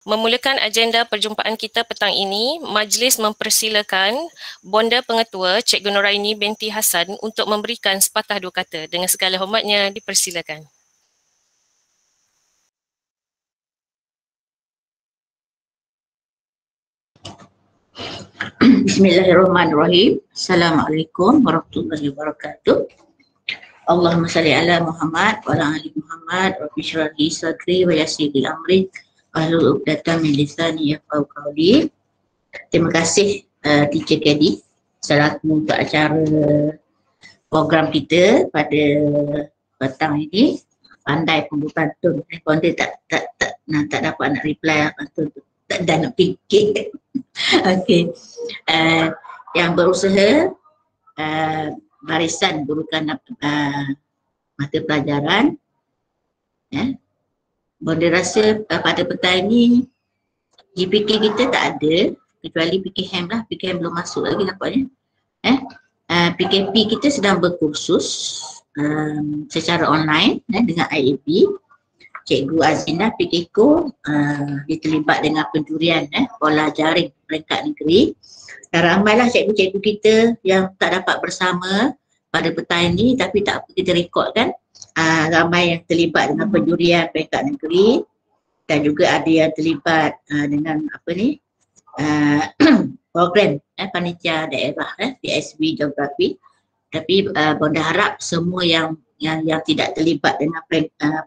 Memulakan agenda perjumpaan kita petang ini, majlis mempersilakan Bonda Pengetua Cikgu Noraini binti Hassan untuk memberikan sepatah dua kata. Dengan segala hormatnya, dipersilakan. Bismillahirrahmanirrahim. Assalamualaikum warahmatullahi wabarakatuh. Allahumma salli ala Muhammad wa ala ali Muhammad wa bishrah li sadri wa yassir li amri wahlul 'uqdatam min lisani yafqahu qawli. Terima kasih Teacher Kedi selaku untuk acara program kita pada petang ini. Pandai pun pantun. Konten tak dapat nak reply pantun tu. Tak dah nak fikir. Okey. Yang berusaha barisan gurukan mata pelajaran. Bonda rasa pada petang ini GPK kita tak ada kecuali PKM lah. PKM belum masuk lagi nampaknya. PKP kita sedang berkursus secara online dengan IAP. Cikgu Azina PKK dia terlibat dengan pencurian bola jaring peringkat negeri. Dan ramailah cikgu-cikgu kita yang tak dapat bersama pada petang ini, tapi tak apa, kita rekodkan. Ramai yang terlibat dengan pencurian peringkat negeri dan juga ada yang terlibat dengan apa ni program panitia daerah PSB geografi. Tapi Bonda harap semua yang tidak terlibat dengan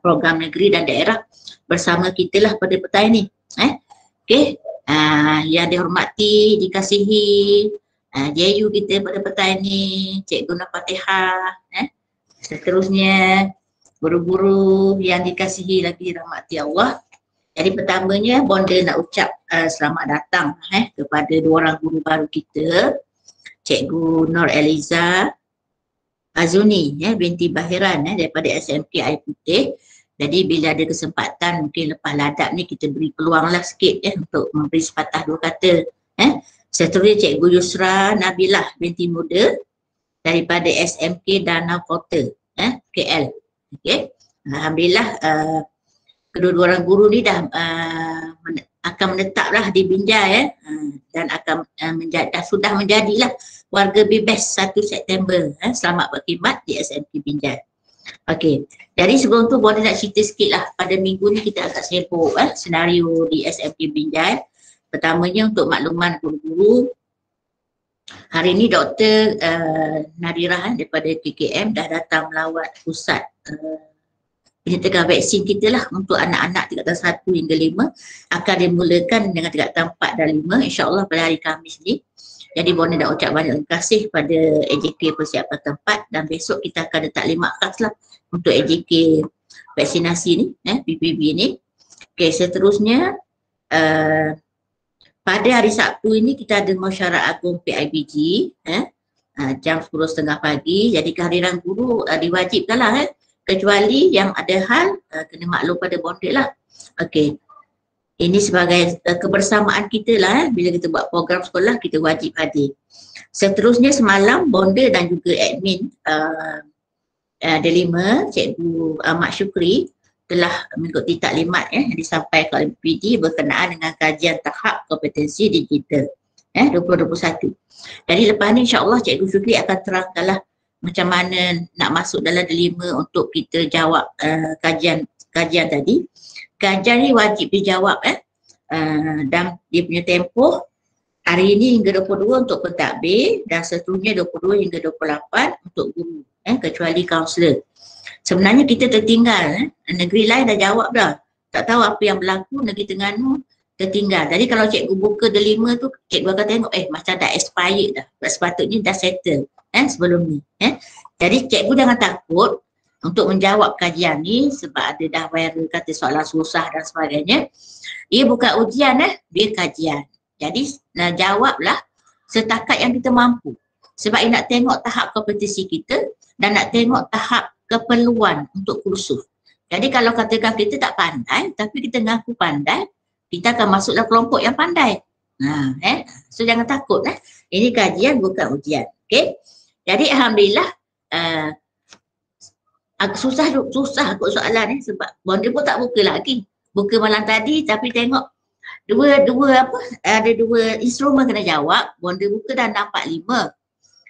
program negeri dan daerah bersama kita lah pada petang ini. Okey, yang dihormati, dikasihi JU kita pada petang ini, Cikgu Nur Fatihah, seterusnya guru-guru yang dikasihi lagi rahmati Allah. Jadi pertamanya Bonda nak ucap selamat datang kepada dua orang guru baru kita, Cikgu Nur Eliza Azuni binti Bahiran daripada SMK Air Putih. Jadi bila ada kesempatan mungkin lepas ladap ni kita beri peluang lah sikit untuk memberi sepatah dua kata. Seterusnya Cikgu Yusra Nabilah binti Muda daripada SMK Danau Kota KL. Okay. Alhamdulillah kedua-dua orang guru ni dah akan menetaplah di Binjai dan akan sudah menjadilah warga bebas 1 September. Selamat berkhidmat di SMK Binjai. Okey, jadi sebelum tu boleh nak cerita sikit lah. Pada minggu ni kita agak sibuk senario di SMK Binjai. Pertamanya untuk makluman guru-guru, hari ni Dr. Nadirah daripada KKM dah datang melawat pusat penyuntikan vaksin kita lah untuk anak-anak tingkatan 1 hingga 5 akan dimulakan dengan tingkatan 4 dan 5 insyaAllah pada hari Khamis ni. Jadi Bonda nak ucap banyak terima kasih pada AJK persiapan tempat dan besok kita akan letak 5 khas lah untuk AJK vaksinasi ni, PPB ni. Okay, seterusnya pada hari Sabtu ini kita ada mesyuarat agung PIBG jam 10.30 pagi. Jadi kehadiran guru diwajibkan lah kecuali yang ada hal kena maklum pada Bonda lah. Okey. Ini sebagai kebersamaan kita lah bila kita buat program sekolah kita wajib hadir. Seterusnya semalam Bonda dan juga admin Delima Cikgu Ahmad Syukri telah mengikuti taklimat yang disampaikan oleh PD berkenaan dengan kajian tahap kompetensi digital 2021. Jadi lepas ni insyaAllah Cikgu Syukri akan terangkanlah macam mana nak masuk dalam Delima untuk kita jawab kajian tadi. Kajian ni wajib dijawab dan dia punya tempoh hari ini hingga 22 untuk pentadbir dan seterusnya 22 hingga 28 untuk guru kecuali kaunselor. Sebenarnya kita tertinggal, negeri lain dah jawab dah. Tak tahu apa yang berlaku, negeri Terengganu tertinggal. Jadi kalau cikgu buka Delima tu, cikgu akan tengok macam dah expired dah. Sepatutnya dah settle sebelum ni. Jadi cikgu jangan takut untuk menjawab kajian ni sebab ada dah viral kata soalan susah dan sebagainya. Ia bukan ujian dia kajian. Jadi jawablah setakat yang kita mampu. Sebab ia nak tengok tahap kompetensi kita dan nak tengok tahap keperluan untuk kursus. Jadi kalau katakan kita tak pandai tapi kita ngaku pandai, kita akan masuk dalam kelompok yang pandai. So jangan takut Ini kajian bukan ujian. Okey. Jadi alhamdulillah susah kot soalan sebab Bonda pun tak buka lagi. Buka malam tadi tapi tengok ada dua instrumen kena jawab. Bonda buka dah nampak 5.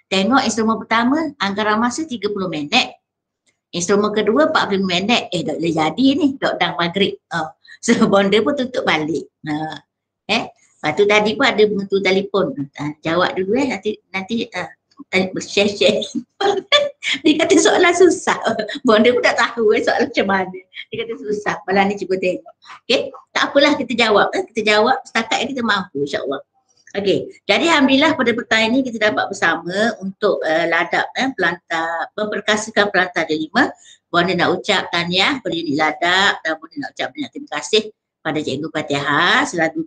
Tengok instrumen pertama anggaran masa 30 minit. Instrumen kedua 40 minit. Dah boleh jadi ni lockdown maghrib. So bonda pun tutup balik. Lepas tu tadi pun ada mentu telefon. Jawab dulu nanti share. Dia kata soalan susah. Bonda pun tak tahu soalan macam mana. Dia kata susah. Malah ni cuba tengok. Okay. Tak apalah kita jawab. Kita jawab setakat yang kita mampu, insyaAllah. Okey, jadi alhamdulillah pada petang ini kita dapat bersama untuk ladap pelantar, memperkasakan pelantar D5. Bonda nak ucap tahniah pada unit ladap dan bonda nak ucap banyak terima kasih pada Cikgu Fatihah selaku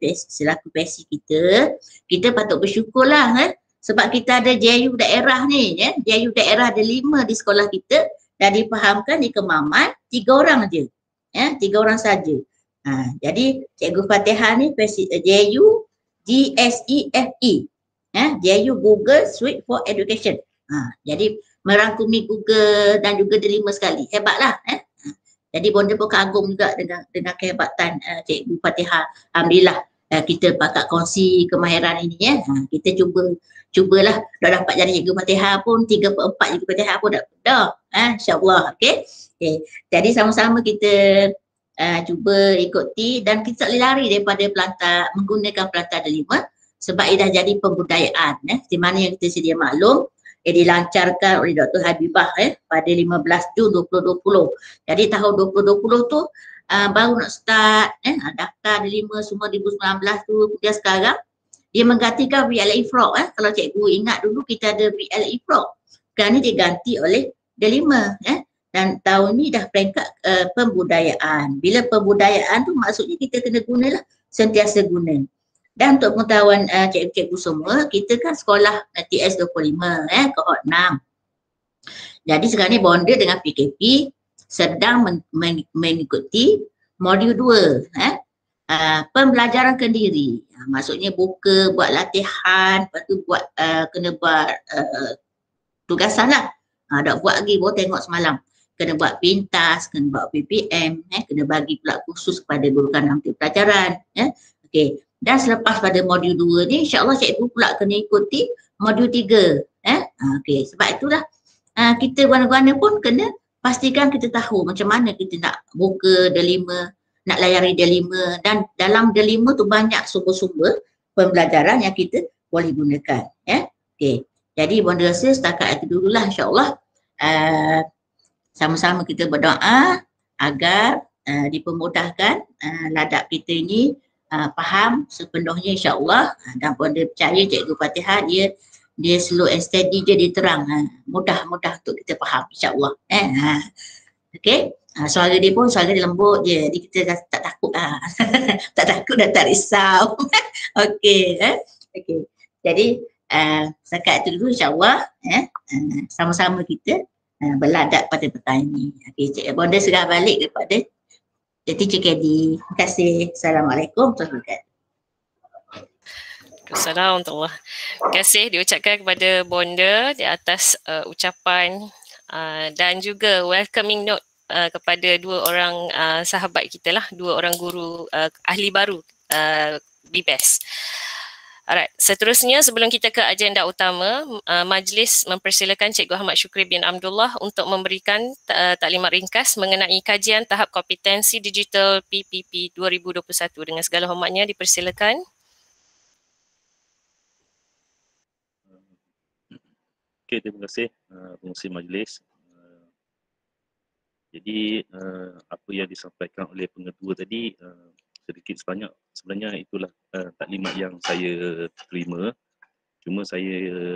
PSC kita. Kita patut bersyukurlah sebab kita ada JU daerah ni, JU daerah ada 5 di sekolah kita dan difahamkan di Kemaman 3 orang je. 3 orang saja. Jadi Cikgu Fatihah ni JU GSEFE, JU Google Suite for Education. Jadi merangkumi Google dan juga D5 sekali. Hebatlah. Jadi bonda pun kagum juga dengan kehebatan Cikgu Fatihah. Alhamdulillah kita pakat kongsi kemahiran ini kita cubalah dah dapat jadi Cikgu Fatihah pun 3/4 Cikgu Fatihah pun dah. InsyaAllah. Okay. Jadi sama-sama kita cuba ikuti dan kita tak boleh lari daripada menggunakan pelantar D5 sebab ia dah jadi pembudayaan di mana yang kita sedia maklum dilancarkan oleh Dr. Habibah pada 15 Jun 2020. Jadi tahun 2020 tu baru nak start daftar D5 semua 2019 tu, kemudian sekarang dia menggantikan VLE Frog. Kalau cikgu ingat dulu kita ada VLE Frog, sekarang ni diganti oleh D5 dan tahun ni dah peringkat pembudayaan. Bila pembudayaan tu maksudnya kita kena gunalah, sentiasa guna. Dan untuk pengetahuan cikgu-cikgu semua, kita kan sekolah TS25 kohort 6. Jadi sekarang ni bonda dengan PKP sedang mengikuti modul 2 pembelajaran kendiri. Maksudnya buka, buat latihan, lepas tu kena buat tugasan lah. Dah buat lagi, baru tengok semalam. Kena buat pintas, kena buat PPM, kena bagi pula khusus kepada guru kanan pelajaran. Okey. Dan selepas pada modul 2 ni, insyaAllah cikgu pula kena ikuti modul 3. Okey. Sebab itulah kita guna-guna pun kena pastikan kita tahu macam mana kita nak buka D5, nak layari D5 dan dalam D5 tu banyak sumber-sumber pembelajaran yang kita boleh gunakan. Okey. Jadi bonda rasa setakat itu dululah insyaAllah. Sama-sama kita berdoa agar dipermudahkan ladap kita ini faham sepenuhnya insyaAllah. Dan bonda percaya Cikgu Fatihah dia slow and steady je, dia terang, mudah-mudah untuk kita faham insyaAllah. Okey, suara dia pun suara dia lembut je, jadi kita dah tak takut tak takut dan tak risau. Okey. Okey, jadi setakat itu dulu insyaAllah. Sama-sama kita berladap pada petang ini. Okey, bonda serah balik kepada Teacher Kedi. Terima kasih. Assalamualaikum warahmatullahi wabarakatuh. Assalamualaikum. Terima kasih diucapkan kepada bonda di atas ucapan dan juga welcoming note kepada 2 orang sahabat kita lah, 2 orang guru ahli baru BBES. Alright, seterusnya sebelum kita ke agenda utama, majlis mempersilakan Cikgu Ahmad Syukri bin Abdullah untuk memberikan taklimat ringkas mengenai kajian tahap kompetensi digital PPP 2021. Dengan segala hormatnya dipersilakan. Okey, terima kasih pengurusi majlis. Jadi apa yang disampaikan oleh pengetua tadi sedikit sebanyak sebenarnya itulah taklimat yang saya terima. Cuma saya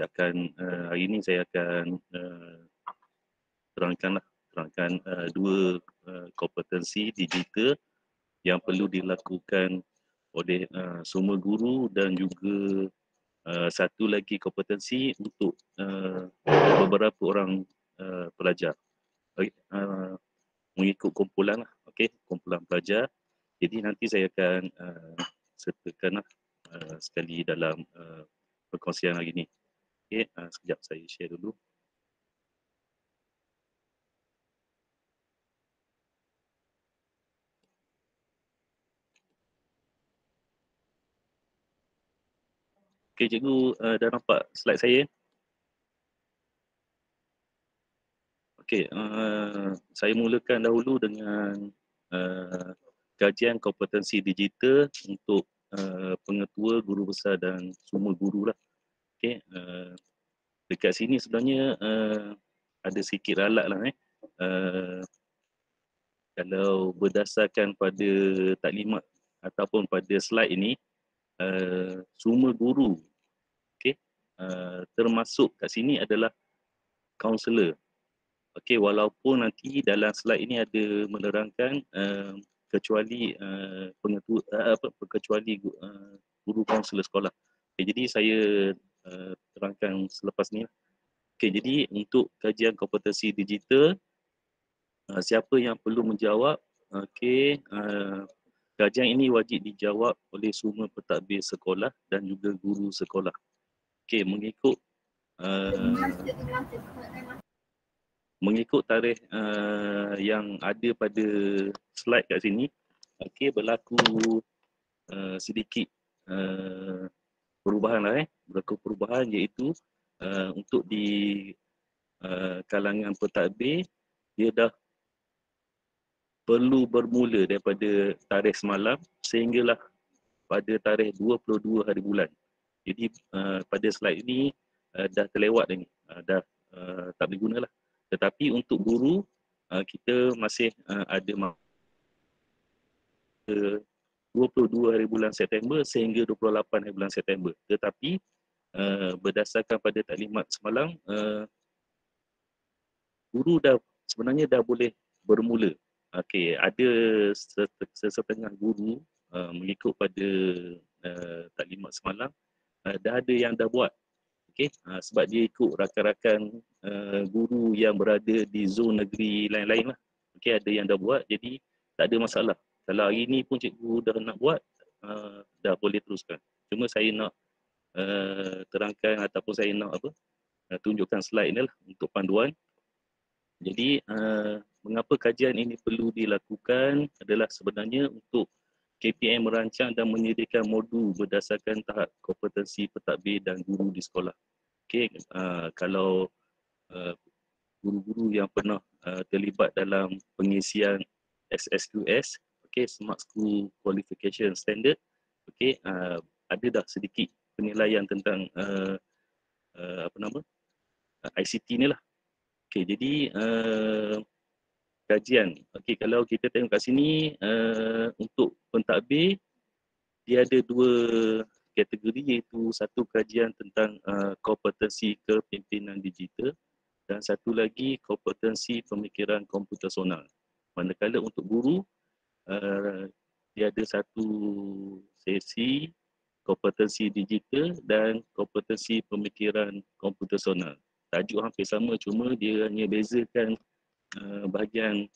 akan hari ini saya akan terangkan 2 kompetensi digital yang perlu dilakukan oleh semua guru dan juga satu lagi kompetensi untuk beberapa orang pelajar. Mengikut kumpulan lah, okey, kumpulan pelajar. Jadi nanti saya akan sertakan sekali dalam perkongsian hari ini. Okey, sekejap saya share dulu. Okey, cikgu dah nampak slide saya. Okey, saya mulakan dahulu dengan kajian kompetensi digital untuk pengetua, guru besar dan semua guru lah. Okey, dekat sini sebenarnya ada sikit ralat lah kalau berdasarkan pada taklimat ataupun pada slide ini, semua guru, okey, termasuk kat sini adalah kaunselor. Okey, walaupun nanti dalam slide ini ada menerangkan kecuali pengetua kecuali guru kaunselor sekolah. Okay, jadi saya terangkan selepas ni. Okey, jadi untuk kajian kompetensi digital, siapa yang perlu menjawab? Okey, kajian ini wajib dijawab oleh semua pentadbir sekolah dan juga guru sekolah. Okey, mengikut tarikh yang ada pada slide kat sini, okey, berlaku sedikit perubahan lah berlaku perubahan, iaitu untuk di kalangan pentadbir, dia dah perlu bermula daripada tarikh semalam sehinggalah pada tarikh 22 hari bulan. Jadi pada slide ini dah terlewat dah ni, dah tak berguna lah. Tetapi untuk guru, kita masih ada 22 hari bulan September sehingga 28 hari bulan September. Tetapi berdasarkan pada taklimat semalam, guru sebenarnya dah boleh bermula. Okey, ada sesetengah guru mengikut pada taklimat semalam, dah ada yang dah buat. Okey, sebab dia ikut rakan-rakan guru yang berada di zon negeri lain-lain lah. Okey, ada yang dah buat, jadi tak ada masalah. Kalau hari ni pun cikgu dah nak buat, dah boleh teruskan. Cuma saya nak terangkan ataupun saya nak tunjukkan slide ni lah untuk panduan. Jadi mengapa kajian ini perlu dilakukan adalah sebenarnya untuk KPM merancang dan menyediakan modul berdasarkan tahap kompetensi pentadbir dan guru di sekolah. Okey, kalau guru-guru yang pernah terlibat dalam pengisian SSQS, okey, Smart School Qualification Standard, okey, ada dah sedikit penilaian tentang ICT ni lah. Okey, jadi kajian. Okey, kalau kita tengok kat sini untuk pentadbir, dia ada dua kategori, iaitu satu kajian tentang kompetensi kepimpinan digital dan satu lagi kompetensi pemikiran komputasional. Manakala untuk guru, dia ada satu sesi kompetensi digital dan kompetensi pemikiran komputasional. Tajuk hampir sama, cuma dia hanya bezakan bahagian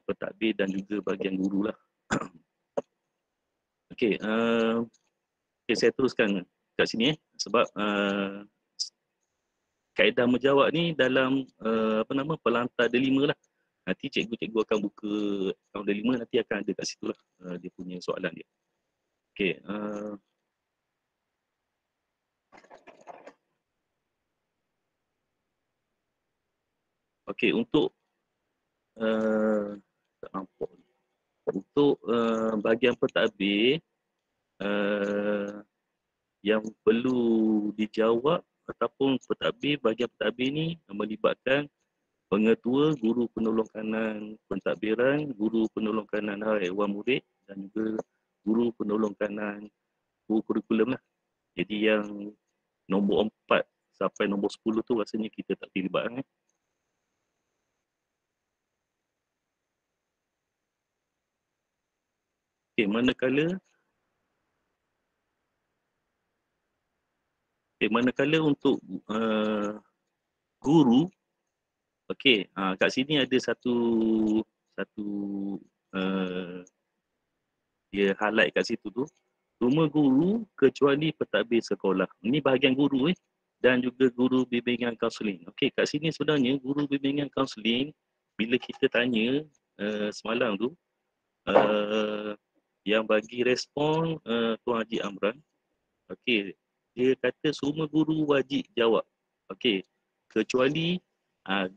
pentadbir dan juga bahagian guru lah. Okey, saya teruskan kat sini sebab kaedah menjawab ni dalam pelantar delima lah. Nanti cikgu akan buka account delima, nanti akan ada kat situ lah dia punya soalan dia. Okey, okey, untuk bahagian pentadbir yang perlu dijawab ataupun bahagian pentadbir ni melibatkan pengetua, guru penolong kanan pentadbiran, guru penolong kanan haiwan murid dan juga guru penolong kanan guru kurikulum lah. Jadi yang nombor 4 sampai nombor 10 tu rasanya kita tak terlibat . Okay, manakala untuk guru, okey, kat sini ada satu dia highlight kat situ tu, semua guru kecuali pentadbir sekolah. Ini bahagian guru dan juga guru bimbingan kaunseling. Okey, kat sini sebenarnya guru bimbingan kaunseling, bila kita tanya semalam tu, yang bagi respon Tuan Haji Amran, okey, dia kata semua guru wajib jawab. Okey, kecuali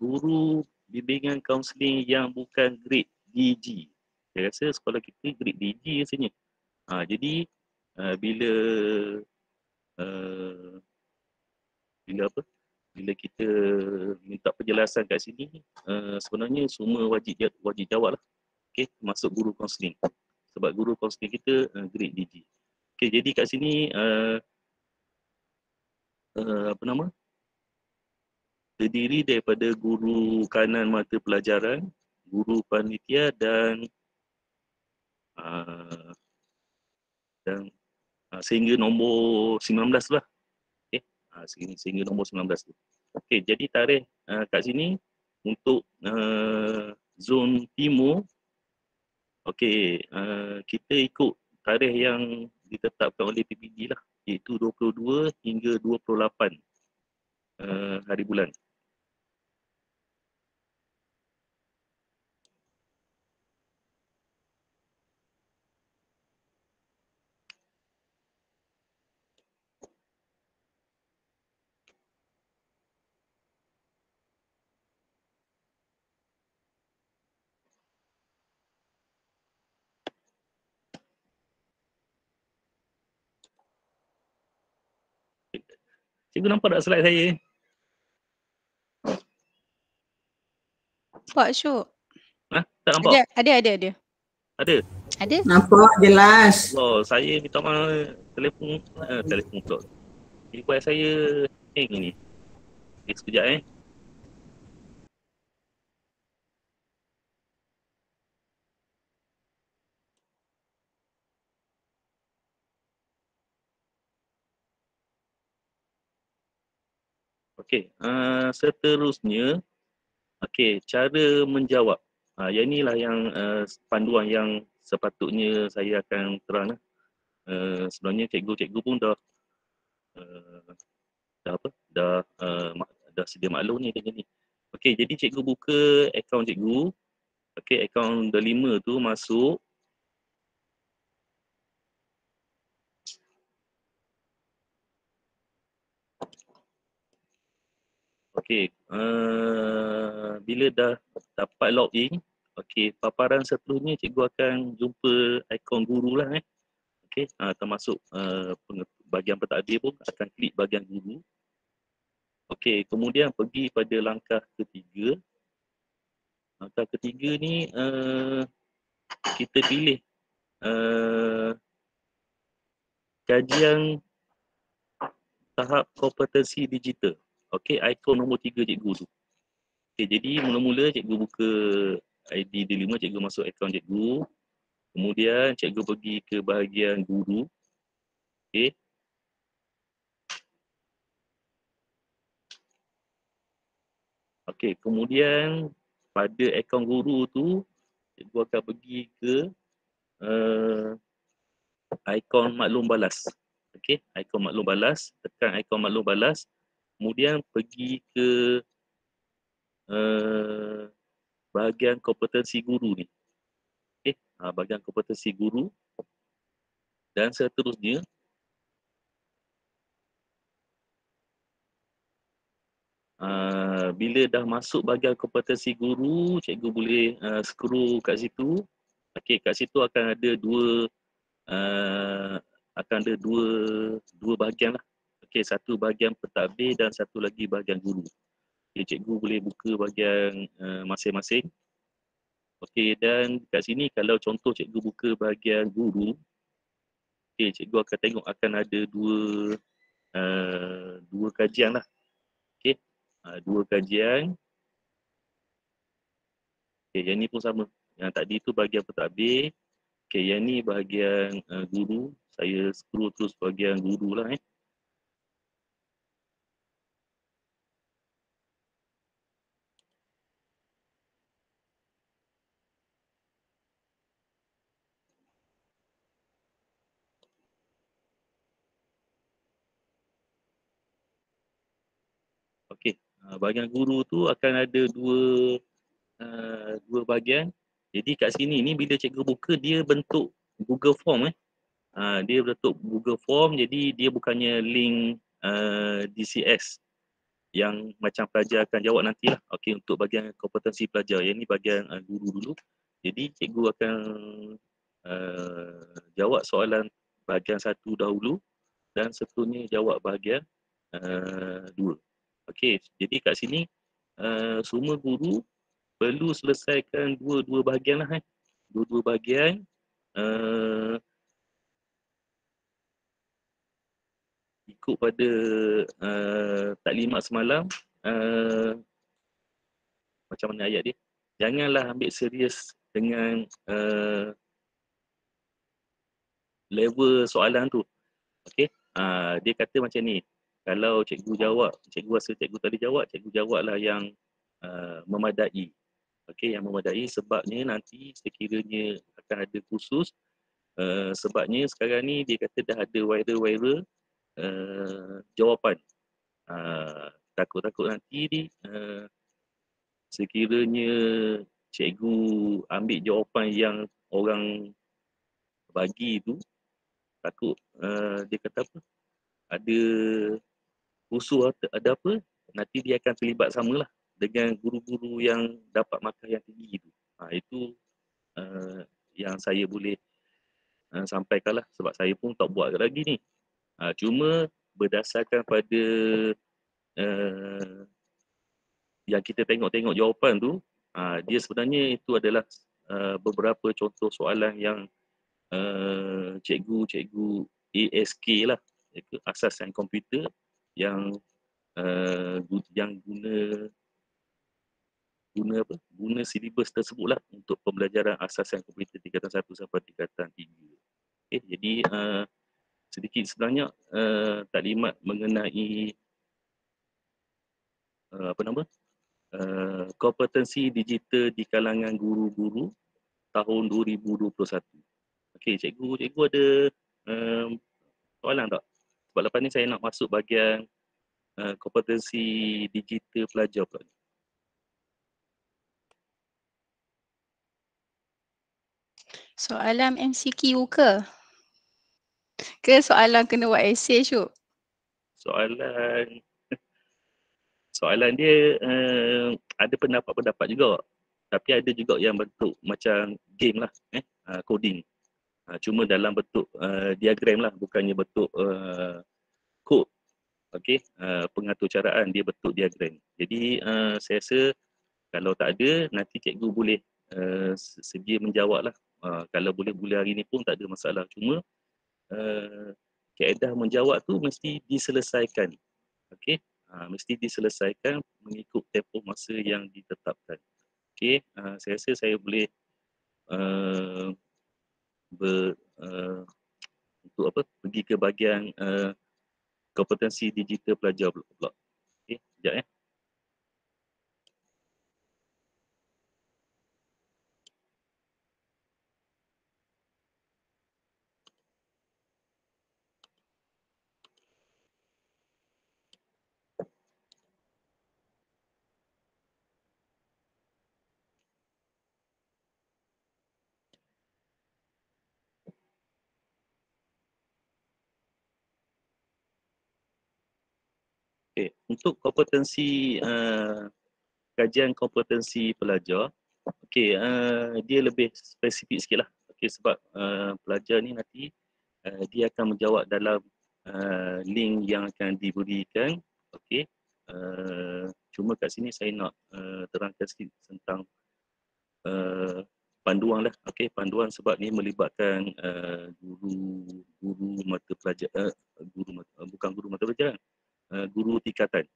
guru bimbingan kaunseling yang bukan grade DG. Saya rasa sekolah kita grade DG rasanya. Jadi bila bila apa? Bila kita minta penjelasan kat sini, sebenarnya semua wajib jawab lah. Okey, termasuk guru kaunseling. Sebab guru kaunseling kita grade DG. Okey, jadi kat sini apa nama? Terdiri daripada guru kanan mata pelajaran, guru panitia dan sehingga nombor 19 lah. Okey, sehingga nombor 19 tu. Okey, jadi tarikh kat sini untuk zon timur, okey, kita ikut tarikh yang ditetapkan oleh PPD lah, iaitu 22 hingga 28 hari bulan. Cikgu nampak tak slide saya? Pak Syuk. Tak nampak? Ada. Ada? Nampak jelas. Oh, saya minta maaf, telefon pula. Device saya hang ni. Sekejap Okey, seterusnya, okey, cara menjawab. Yang inilah yang panduan yang sepatutnya saya akan terang. Sebenarnya cikgu-cikgu pun dah sedia maklum ni dengan ni. Okey, jadi cikgu buka akaun cikgu. Okey, akaun delima tu masuk. Okey, bila dah dapat login, okey, paparan seterusnya cikgu akan jumpa ikon guru lah Okey, termasuk bahagian pentadbir pun akan klik bahagian guru. Okey, kemudian pergi pada langkah ketiga. Langkah ketiga ni kita pilih kajian tahap kompetensi digital. Okey, ikon nombor 3 cikgu tu. Okey, jadi mula-mula cikgu buka ID D5, cikgu masuk akaun cikgu. Kemudian cikgu pergi ke bahagian guru. Okey. Okey, kemudian pada akaun guru tu cikgu akan pergi ke ikon maklum balas. Okey, ikon maklum balas, tekan ikon maklum balas. Kemudian pergi ke bahagian kompetensi guru ni. Okey, bahagian kompetensi guru. Dan seterusnya, bila dah masuk bahagian kompetensi guru, cikgu boleh scroll kat situ. Okey, kat situ akan ada dua bahagian lah. Okey, satu bahagian pentadbir dan satu lagi bahagian guru. Okey, cikgu boleh buka bahagian masing-masing. Okey, dan kat sini kalau contoh cikgu buka bahagian guru, okey, cikgu akan tengok akan ada dua kajian lah. Okey, dua kajian. Okey, yang ni pun sama. Yang tadi tu bahagian pentadbir. Okey, yang ni bahagian guru. Saya scroll terus bahagian guru lah Okey, bahagian guru tu akan ada dua bahagian. Jadi kat sini ni bila cikgu buka dia bentuk Google Form Dia berbentuk Google Form, jadi dia bukannya link DCS yang macam pelajar akan jawab nantilah. Okey, untuk bahagian kompetensi pelajar. Yang ni bahagian guru dulu. Jadi cikgu akan jawab soalan bahagian 1 dahulu dan seterusnya jawab bahagian 2. Okey, jadi kat sini semua guru perlu selesaikan dua-dua bahagian lah. Dua-dua bahagian ikut pada taklimat semalam. Macam mana ayat dia? Janganlah ambil serius dengan level soalan tu. Okey. Dia kata macam ni. Kalau cikgu jawab, cikgu rasa cikgu tak boleh jawab, cikgu jawablah yang memadai. Okey, yang memadai sebabnya nanti sekiranya akan ada khusus. Sebabnya sekarang ni dia kata dah ada viral jawapan. Takut-takut nanti ni sekiranya cikgu ambil jawapan yang orang bagi tu, takut dia kata apa, ada usul, ada apa, nanti dia akan terlibat samalah dengan guru-guru yang dapat markah yang tinggi tu. Itu yang saya boleh sampaikan lah, sebab saya pun tak buat lagi ni. Cuma berdasarkan pada yang kita tengok-tengok jawapan tu, dia sebenarnya itu adalah beberapa contoh soalan yang cikgu-cikgu ASK lah, iaitu asas sains komputer yang guna silibus tersebut lah untuk pembelajaran asas sains komputer tingkatan 1 sampai tingkatan 3. Okay, jadi sedikit sebanyak taklimat mengenai kompetensi digital di kalangan guru-guru tahun 2021. Okey, cikgu ada soalan tak? Sebab lepas ni saya nak masuk bahagian kompetensi digital pelajar pula. Soalan MCQ ke? Ke soalan kena buat essay Syuk? Soalan dia ada pendapat-pendapat juga. Tapi ada juga yang bentuk macam game lah, coding. Cuma dalam bentuk diagram lah, bukannya bentuk kod. Okey, pengaturcaraan dia bentuk diagram. Jadi saya rasa kalau tak ada, nanti cikgu boleh sedia menjawab lah. Kalau boleh hari ni pun tak ada masalah. Cuma kaedah menjawab tu mesti diselesaikan. Okey, mesti diselesaikan mengikut tempoh masa yang ditetapkan. Okey, saya rasa saya boleh pergi ke bahagian kompetensi digital pelajar pula. Okey, sekejap . Okay. Untuk kompetensi kajian kompetensi pelajar, dia lebih spesifik sikit lah. Sebab pelajar ni nanti dia akan menjawab dalam link yang akan diberikan. Cuma kat sini saya nak terangkan sikit tentang panduan lah. Panduan sebab ni melibatkan guru mata pelajaran, bukan guru mata pelajaran, guru tingkatan.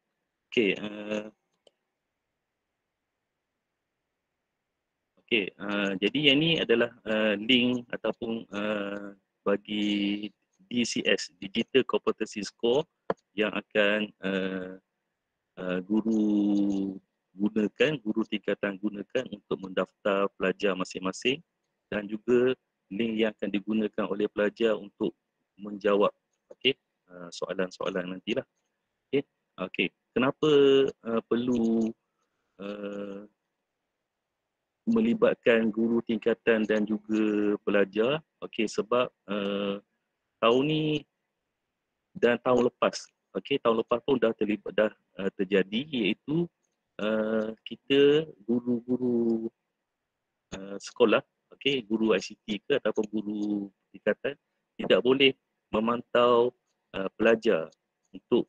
Jadi yang ni adalah link ataupun bagi DCS, Digital Competency Score, yang akan guru tingkatan gunakan untuk mendaftar pelajar masing-masing, dan juga link yang akan digunakan oleh pelajar untuk menjawab soalan-soalan nantilah. Kenapa perlu melibatkan guru tingkatan dan juga pelajar? Sebab tahun ni dan tahun lepas. Okey, tahun lepas pun dah terjadi, iaitu kita guru-guru sekolah, okey, guru ICT ke ataupun guru tingkatan tidak boleh memantau pelajar untuk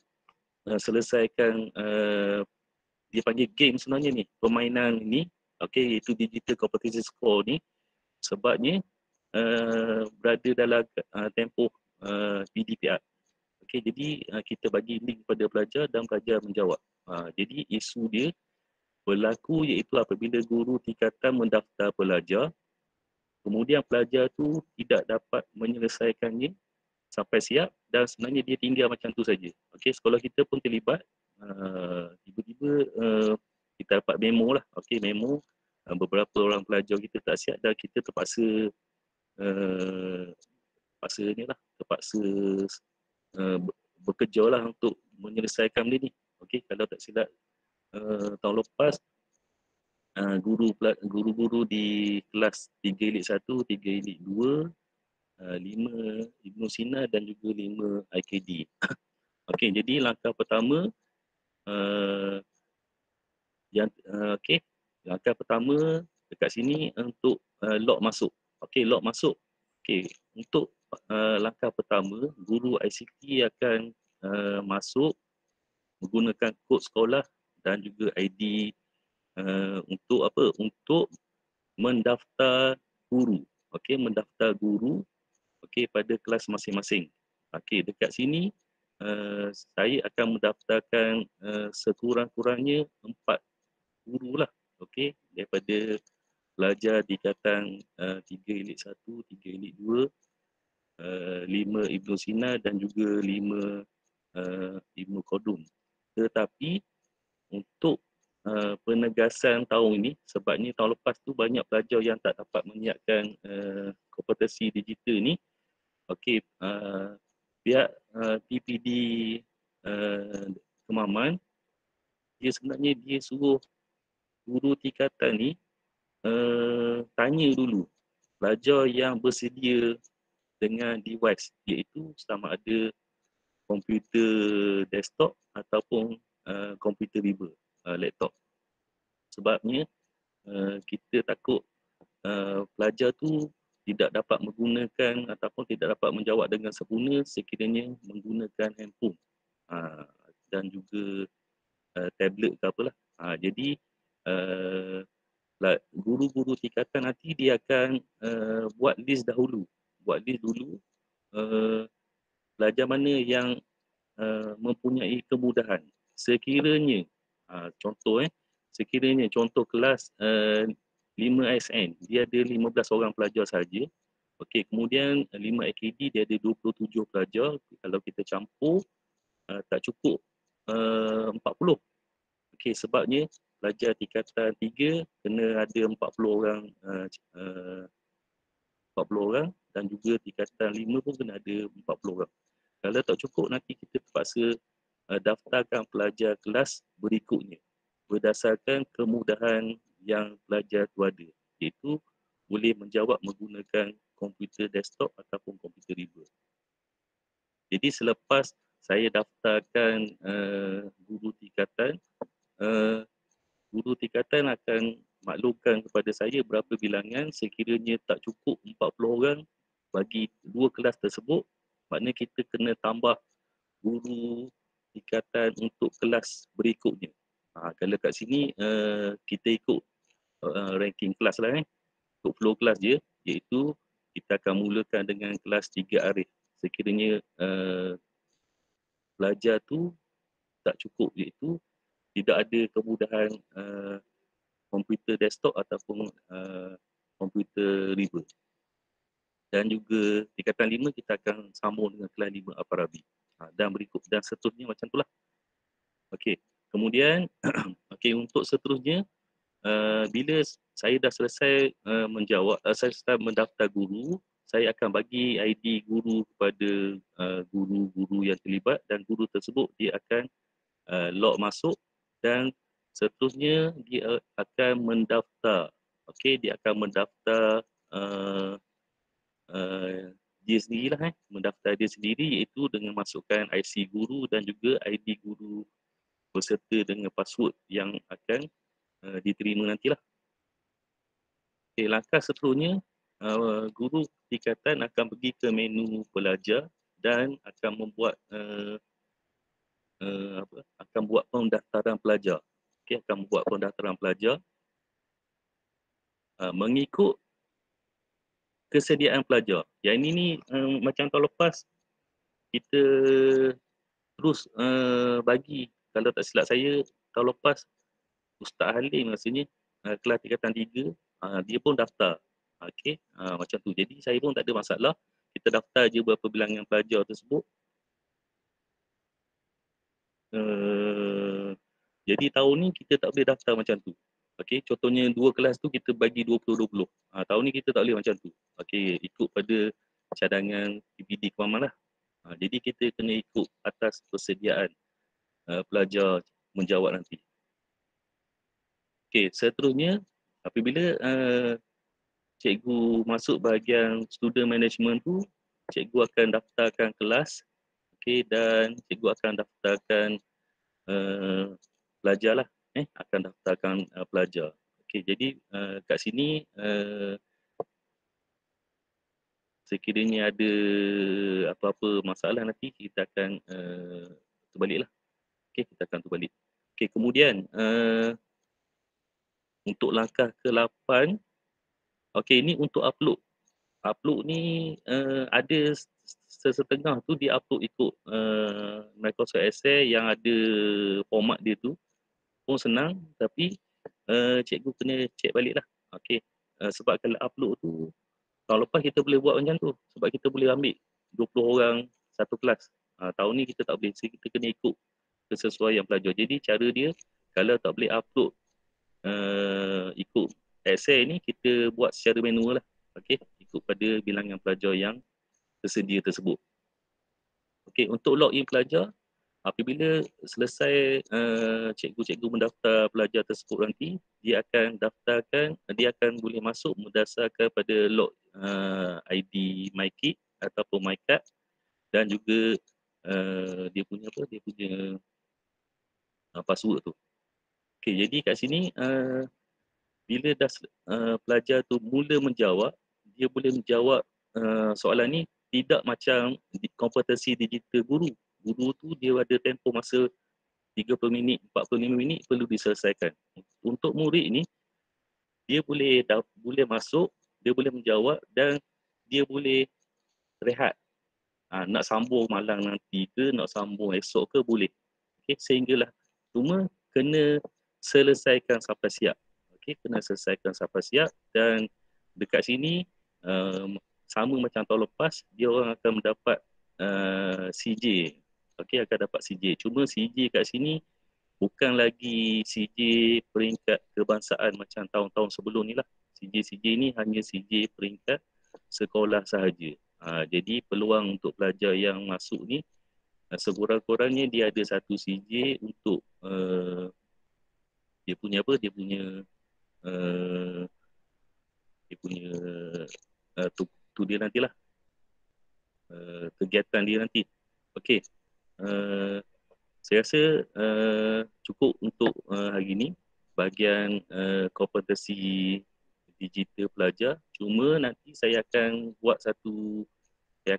selesaikan dia panggil game sebenarnya ni, permainan ni, okey, iaitu digital competition score ni, sebabnya berada dalam tempoh PDPR. Okey, jadi kita bagi link kepada pelajar dan pelajar menjawab. Jadi isu dia berlaku iaitu apabila guru tingkatan mendaftar pelajar, kemudian pelajar tu tidak dapat menyelesaikannya sampai siap dan sebenarnya dia tinggal macam tu saja. Okey, sekolah kita pun terlibat. Tiba-tiba kita dapat memo lah. Okey, memo beberapa orang pelajar kita tak siap dan kita terpaksa terpaksa bekerja lah untuk menyelesaikan benda ni. Okey, kalau tak silap tahun lepas guru-guru di kelas 3 Elite 1, 3 Elite 2, 5 Ibnu Sina dan juga 5 IKD. Okey, jadi langkah pertama langkah pertama dekat sini untuk log masuk. Okey, log masuk. Okey, untuk langkah pertama, guru ICT akan masuk menggunakan kod sekolah dan juga ID untuk apa? Untuk mendaftar guru. Okey, mendaftar guru pada kelas masing-masing. Okey, dekat sini saya akan mendaftarkan sekurang-kurangnya 4 guru lah. Okey, daripada pelajar tingkatan 3 Elite 1, 3 Elite 2, 5 Ibnu Sina dan juga 5 Ibnu Qadum. Tetapi untuk penegasan tahun ini, sebabnya tahun lepas tu banyak pelajar yang tak dapat menyiapkan kompetensi digital ni. Okey, pihak PPD Kemaman, dia sebenarnya dia suruh guru tingkatan ni tanya dulu pelajar yang bersedia dengan device, iaitu sama ada komputer desktop ataupun komputer riba, laptop. Sebabnya kita takut pelajar tu tidak dapat menggunakan ataupun tidak dapat menjawab dengan sempurna sekiranya menggunakan handphone dan juga tablet ke apalah. Jadi guru-guru tingkatan nanti dia akan buat list dulu pelajar mana yang mempunyai kemudahan. Sekiranya contoh kelas 5 ASN dia ada 15 orang pelajar saja. Okey, kemudian 5 AKD dia ada 27 pelajar. Kalau kita campur tak cukup 40. Okey, sebabnya pelajar tingkatan 3 kena ada 40 orang 40 orang dan juga tingkatan 5 pun kena ada 40 orang. Kalau tak cukup, nanti kita terpaksa daftarkan pelajar kelas berikutnya berdasarkan kemudahan yang pelajar tu ada, iaitu boleh menjawab menggunakan komputer desktop ataupun komputer riba. Jadi selepas saya daftarkan guru tingkatan akan maklumkan kepada saya berapa bilangan. Sekiranya tak cukup 40 orang bagi 2 kelas tersebut, maknanya kita kena tambah guru tingkatan untuk kelas berikutnya. Kalau kat sini kita ikut ranking kelas lah, ikut flow kelas je, iaitu kita akan mulakan dengan kelas 3 arif. Sekiranya pelajar tu tak cukup, iaitu tidak ada kemudahan komputer desktop ataupun komputer riba. Dan juga tingkatan 5 kita akan sambung dengan kelas 5 Aparabi. Dan berikut dan seterusnya macam itulah. Okey, kemudian untuk seterusnya bila saya dah selesai saya start mendaftar guru, saya akan bagi ID guru kepada guru-guru yang terlibat dan guru tersebut dia akan log masuk dan seterusnya dia akan mendaftar. Okey, dia akan mendaftar dia sendirilah mendaftar dia sendiri, iaitu dengan masukkan IC guru dan juga ID guru berserta dengan password yang akan diterima nantilah. Okay, langkah seterusnya, guru tingkatan akan pergi ke menu pelajar dan akan membuat akan buat pendaftaran pelajar. Okay, akan membuat pendaftaran pelajar mengikut kesediaan pelajar. Yang ini ni macam tahun lepas kita terus bagi, kalau tak silap saya tahun lepas Ustaz Halim rasanya kelas tingkatan 3 dia pun daftar. Okey, macam tu. Jadi saya pun tak ada masalah. Kita daftar je berapa bilangan pelajar tersebut. Jadi tahun ni kita tak boleh daftar macam tu. Okey, contohnya 2 kelas tu kita bagi 20-20. Tahun ni kita tak boleh macam tu. Okey, ikut pada cadangan PBD Kewangan lah. Jadi kita kena ikut atas persediaan pelajar menjawab nanti. Okey, seterusnya apabila cikgu masuk bahagian student management tu, cikgu akan daftarkan kelas, okey, dan cikgu akan daftarkan pelajar lah, akan daftarkan pelajar. Okey, jadi kat sini sekiranya ada apa-apa masalah nanti kita akan terbalik lah. Okey, kita akan terbalik. Okey, kemudian untuk langkah ke-8, okey, ini untuk upload. Upload ni ada sesetengah tu dia upload ikut Microsoft Excel yang ada format dia tu pun senang, tapi cikgu kena check balik lah. Okey, sebab kalau upload tu tahun lepas kita boleh buat macam tu sebab kita boleh ambil 20 orang satu kelas. Tahun ni kita tak boleh, kita kena ikut kesesuaian pelajar. Jadi cara dia kalau tak boleh upload ikut Excel ni, kita buat secara manual lah. Okey, ikut pada bilangan pelajar yang tersedia tersebut. Okey, untuk login pelajar, apabila selesai cikgu-cikgu mendaftar pelajar tersebut nanti, dia akan daftarkan, dia akan boleh masuk berdasarkan pada log ID MyKit ataupun MyCard dan juga dia punya password tu. Okey, jadi kat sini bila dah pelajar tu mula menjawab, dia boleh menjawab soalan ni tidak macam kompetensi digital guru. Guru tu dia ada tempoh masa 30 minit, 45 minit perlu diselesaikan. Untuk murid ni, dia boleh masuk, dia boleh menjawab dan dia boleh rehat. Nak sambung malam nanti ke, nak sambung esok ke, boleh. Okay, sehinggalah. Cuma kena selesaikan sampai siap. Okay, kena selesaikan sampai siap dan dekat sini sama macam tahun lepas, dia orang akan mendapat CJ. Okey, akan dapat CJ. Cuma CJ kat sini bukan lagi CJ peringkat kebangsaan macam tahun-tahun sebelum ni lah. CJ ni hanya CJ peringkat sekolah sahaja. Jadi peluang untuk pelajar yang masuk ni sekurang-kurangnya dia ada satu CJ untuk dia punya tu dia nantilah kegiatan dia nanti. Okey, saya rasa cukup untuk hari ini bahagian kompetensi digital pelajar. Cuma nanti saya akan buat saya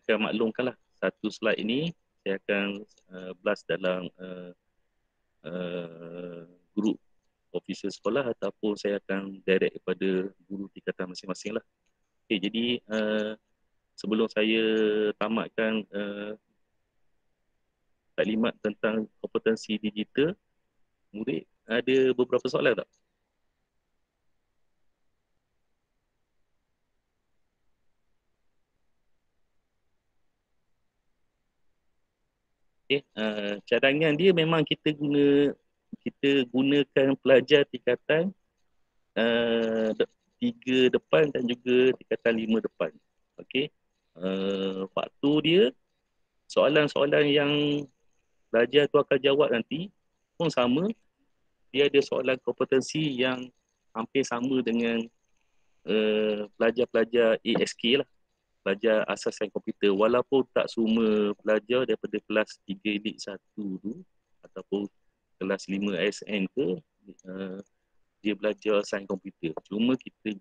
akan maklumkanlah satu slide ini saya akan blast dalam grup official sekolah ataupun saya akan direct kepada guru tingkatan masing-masing lah. Okay, jadi sebelum saya tamatkan taklimat tentang kompetensi digital, murid ada beberapa soalan tak? Okay, cadangan dia memang kita gunakan pelajar tingkatan 3 depan dan juga tingkatan 5 depan. Okey. Waktu dia soalan-soalan yang pelajar tu akan jawab nanti pun sama. Dia ada soalan kompetensi yang hampir sama dengan pelajar-pelajar ASK lah. pelajar asas sains komputer, walaupun tak semua pelajar daripada kelas 3 elit 1 tu ataupun kelas 5 ASN ke, dia belajar sains komputer. Cuma kita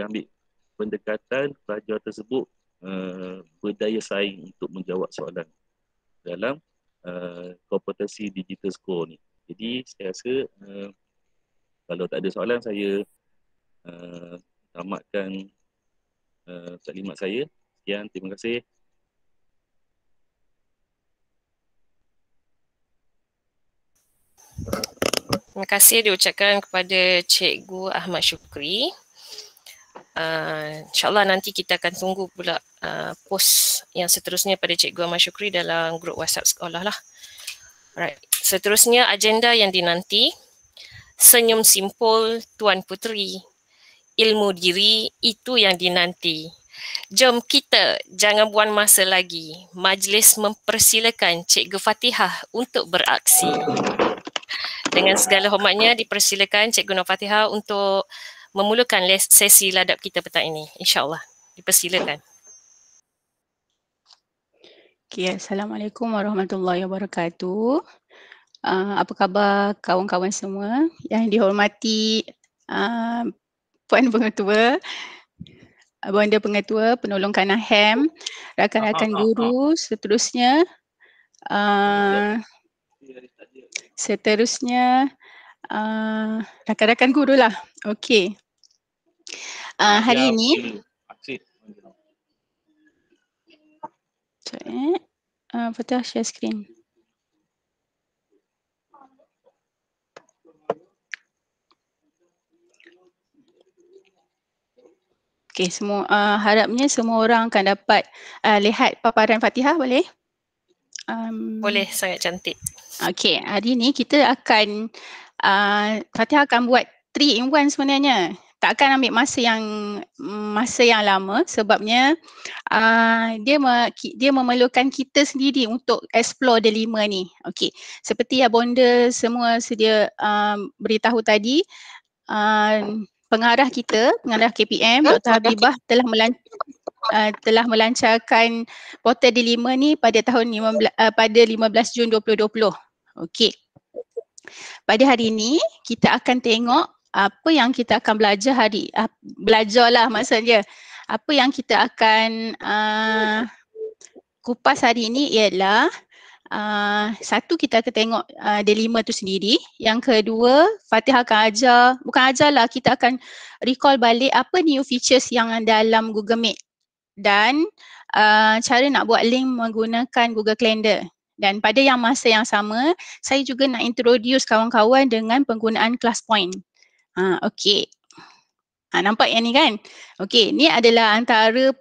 ambil pendekatan pelajar tersebut berdaya saing untuk menjawab soalan dalam kompetensi digital score ni. Jadi saya rasa kalau tak ada soalan, saya tamatkan taklimat saya. Sekian, terima kasih. Terima kasih diucapkan kepada Cikgu Ahmad Syukri. InsyaAllah nanti kita akan tunggu pula post yang seterusnya pada Cikgu Ahmad Syukri dalam grup WhatsApp sekolah lah. Alright. Seterusnya agenda yang dinanti, senyum simpul Tuan Puteri, ilmu diri itu yang dinanti. Jom kita jangan buang masa lagi. Majlis mempersilakan Cikgu Fatihah untuk beraksi. Dengan segala hormatnya dipersilakan Cikgu Nur Fatihah untuk memulakan sesi ladap kita petang ini. InsyaAllah. Dipersilakan. Okay, Assalamualaikum warahmatullahi wabarakatuh. Apa khabar kawan-kawan semua yang dihormati Puan Pengetua, Bonda Pengetua, Penolong Kanah HEM, rakan-rakan guru, seterusnya rakan-rakan guru lah. Okey. Hari ini Fatah share screen. Okey, semua harapnya semua orang akan dapat lihat paparan Fatihah, boleh? Boleh, sangat cantik. Okey, hari ni kita akan Fatihah akan buat 3 in 1 sebenarnya. Tak akan ambil masa yang lama sebabnya dia memerlukan kita sendiri untuk explore delima ni. Okey, seperti yang Bonda semua sedia beritahu tadi, pengarah KPM Dr. Habibah telah melancarkan portal delima ni pada tahun 15 Jun 2020. Okey. Pada hari ini kita akan tengok apa yang kita akan belajarlah maksudnya. Apa yang kita akan kupas hari ini ialah satu, kita akan tengok delima tu sendiri. Yang kedua, Fatihah akan kita akan recall balik apa new features yang dalam Google Meet dan cara nak buat link menggunakan Google Calendar. Dan pada masa yang sama, saya juga nak introduce kawan-kawan dengan penggunaan ClassPoint. Okey. Nampak yang ni kan? Okey, ni adalah antara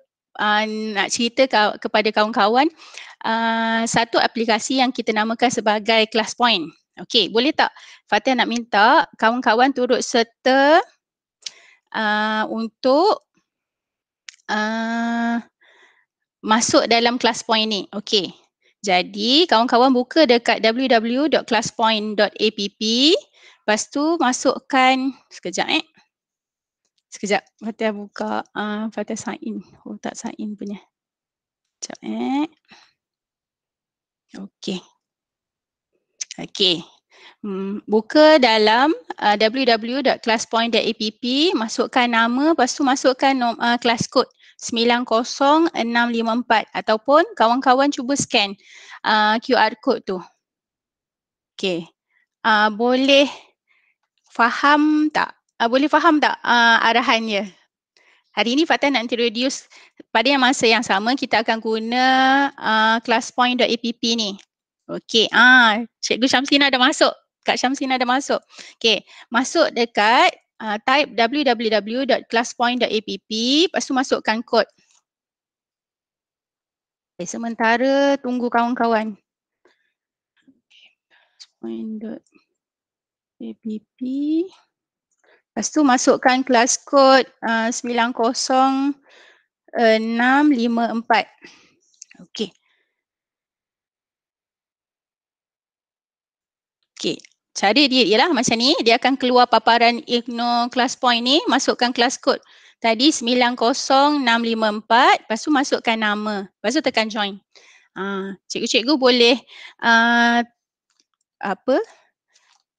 nak cerita kepada kawan-kawan satu aplikasi yang kita namakan sebagai ClassPoint. Okey, boleh tak Fatihah nak minta kawan-kawan turut serta untuk masuk dalam ClassPoint ni. Okey. Jadi kawan-kawan buka dekat www.classpoint.app. Lepas tu masukkan sekejap. Fatihah buka Fatihah sign in. Oh, tak sign in punya. Sekejap. Okey. Buka dalam www.classpoint.app, masukkan nama, lepas tu masukkan class code 90654 ataupun kawan-kawan cuba scan QR code tu. Okey. Boleh faham tak arahannya? Hari ini Fatihah nak introduce pada masa yang sama kita akan guna classpoint.app ni. Okey, Cikgu Syamsina dah masuk. Kak Syamsina dah masuk. Okey, masuk dekat type www.classpoint.app, lepas tu masukkan kod. Okay, sementara tunggu kawan-kawan. Classpoint.app. Lepas tu masukkan kelas kod 90654. Okey. Okey. Cara dia ialah macam ni, dia akan keluar paparan ignore ClassPoint ni, masukkan kelas kod Tadi 90654, lepas tu masukkan nama, lepas tu tekan join. Cikgu-cikgu boleh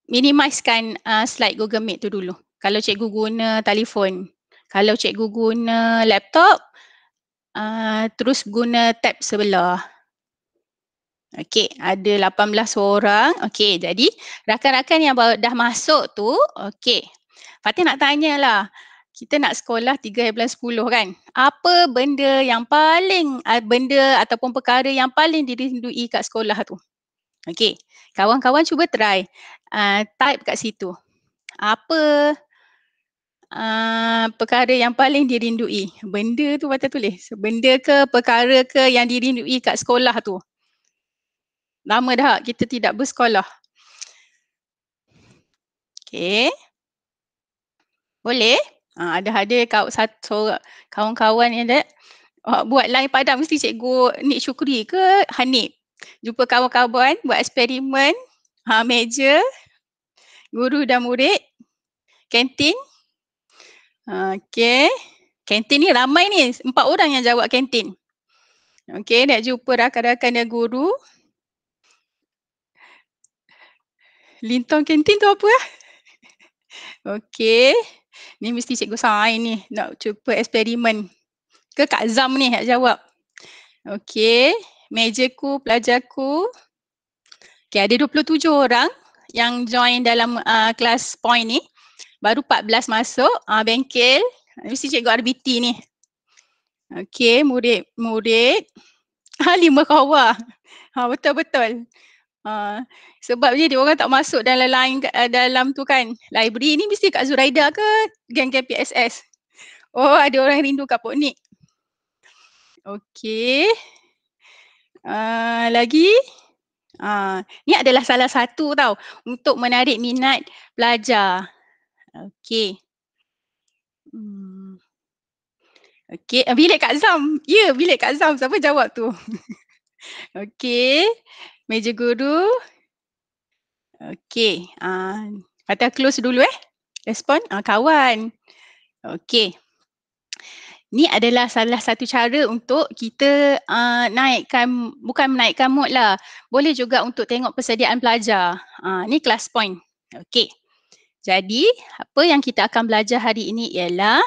minimizekan slide Google Meet tu dulu. Kalau cikgu guna telefon, kalau cikgu guna laptop, terus guna tab sebelah. Okey, ada 18 orang. Okey, jadi rakan-rakan yang dah masuk tu, okey. Fatih nak tanyalah, kita nak sekolah 3/10 kan? Apa benda yang paling, benda ataupun perkara yang paling dirindui kat sekolah tu? Okey, kawan-kawan cuba try type kat situ. Apa perkara yang paling dirindui? Benda tu Fatih tulis. Benda ke, perkara ke yang dirindui kat sekolah tu? Lama dah kita tidak bersekolah. Okey. Boleh? Ada kawan-kawan yang dah buat line padam, mesti cikgu Nik Syukri ke Hanif. Jumpa kawan-kawan buat eksperimen, meja, guru dan murid, kantin. Okey. Kantin ni ramai ni, 4 orang yang jawab kantin. Okey, nak jumpa rakan-rakan dan guru. Lintang kantin tu apa lah? Okey. Ni mesti cikgu sign ni, nak cuba eksperimen. Ke Kak Zam ni nak jawab. Okey. Mejaku, pelajarku. Okey, ada 27 orang yang join dalam kelas point ni. Baru 14 masuk. Bengkel. Mesti cikgu RBT ni. Okey, murid. 5 kawah. Betul-betul. Sebab dia orang tak masuk dalam line dalam tu kan. Library ni mesti Kak Zuraida ke geng-geng PSS. Oh, ada orang rindu Kak Pok Nik. Okey. Lagi. Ni adalah salah satu tau untuk menarik minat pelajar. Okey. Okey, bilik Kak Zam. Ya, bilik Kak Zam. Siapa jawab tu? Okey. Meja guru. Okey. Fatah close dulu Respon kawan. Okey. Ni adalah salah satu cara untuk kita bukan menaikkan mood lah. Boleh juga untuk tengok persediaan pelajar. Ni class point. Okey. Jadi, apa yang kita akan belajar hari ini ialah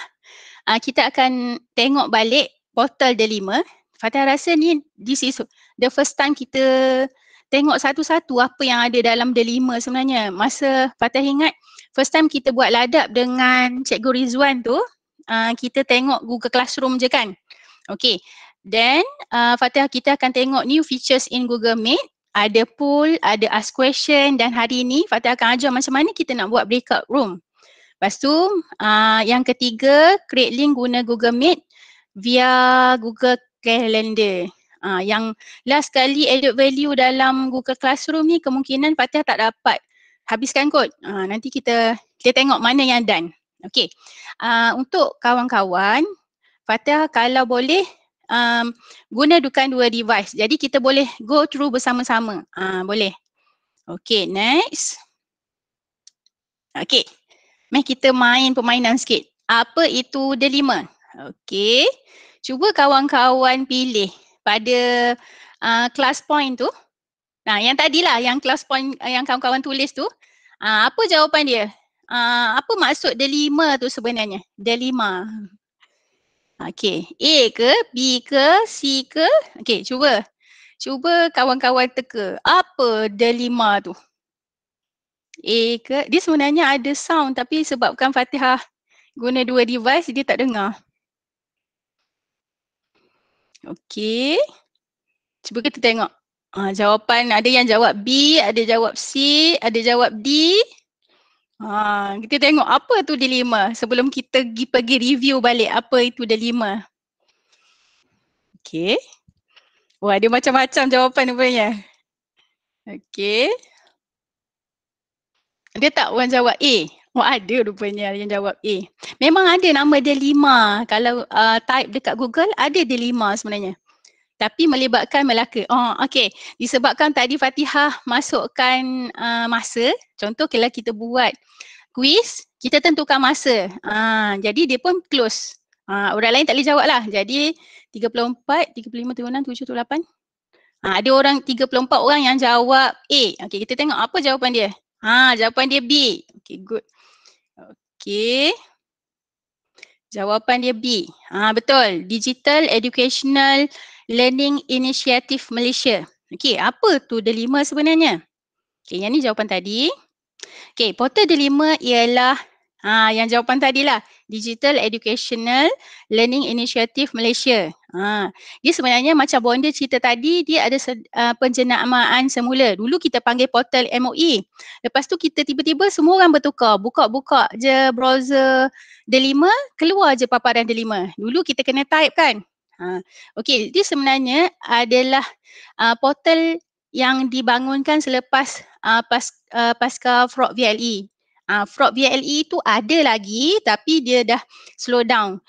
kita akan tengok balik portal D5. Fatah rasa ni this is the first time kita tengok satu-satu apa yang ada dalam D5 sebenarnya. Masa Fatah ingat first time kita buat ladap dengan Cikgu Rizwan tu, kita tengok Google Classroom je kan. Okay. Then kita akan tengok new features in Google Meet. Ada poll, ada ask question, dan hari ni Fatah akan ajar macam mana kita nak buat breakout room. Lepas tu yang ketiga, create link guna Google Meet via Google Calendar. Yang last kali added value dalam Google Classroom ni kemungkinan Fatah tak dapat habiskan kod. Nanti kita tengok mana yang done. Okay. Untuk kawan-kawan, Fatah kalau boleh gunakan 2 device. Jadi kita boleh go through bersama-sama. Boleh. Okay, next. Okay. Mari kita main permainan sikit. Apa itu D5? Okay. Cuba kawan-kawan pilih pada class point tu. Yang tadilah, yang class point yang kawan-kawan tulis tu. Apa jawapan dia? Apa maksud D5 tu sebenarnya? D5. Okay. A ke? B ke? C ke? Okay, cuba. Cuba kawan-kawan teka. Apa D5 tu? A ke? Dia sebenarnya ada sound tapi sebabkan Fatihah guna 2 device dia tak dengar. Okey. Cuba kita tengok. Jawapan ada yang jawab B, ada jawab C, ada jawab D. Kita tengok apa tu D5 sebelum kita pergi review balik apa itu D5. Okey. Wah, ada macam-macam jawapan rupanya. Okey. Ada tak orang jawab A? Oh, ada rupanya yang jawab A. Memang ada nama D5. Kalau type dekat Google, ada D5 sebenarnya. Tapi melibatkan Melaka. Okey. Disebabkan tadi Fatihah masukkan masa. Contoh kalau kita buat quiz, kita tentukan masa. Jadi dia pun close. Orang lain tak boleh jawab lah. Jadi 34, 35, 36, 7, 8. Ada orang 34 orang yang jawab A. Okey, kita tengok apa jawapan dia. Jawapan dia B. Okey, good. Okey. Jawapan dia B. Betul. Digital Educational Learning Initiative Malaysia. Okey, apa tu delima sebenarnya? Okey, yang ni jawapan tadi. Okey, portal delima ialah yang jawapan tadilah. Digital Educational Learning Initiative Malaysia. Dia sebenarnya macam bonda cerita tadi, dia ada penjenamaan semula. Dulu kita panggil portal MOE. Lepas tu kita tiba-tiba semua orang bertukar. Buka-buka je browser delima, keluar je paparan delima. Dulu kita kena type kan. Okey, dia sebenarnya adalah portal yang dibangunkan selepas pasca fraud VLE. Fraud VLE tu ada lagi tapi dia dah slow down.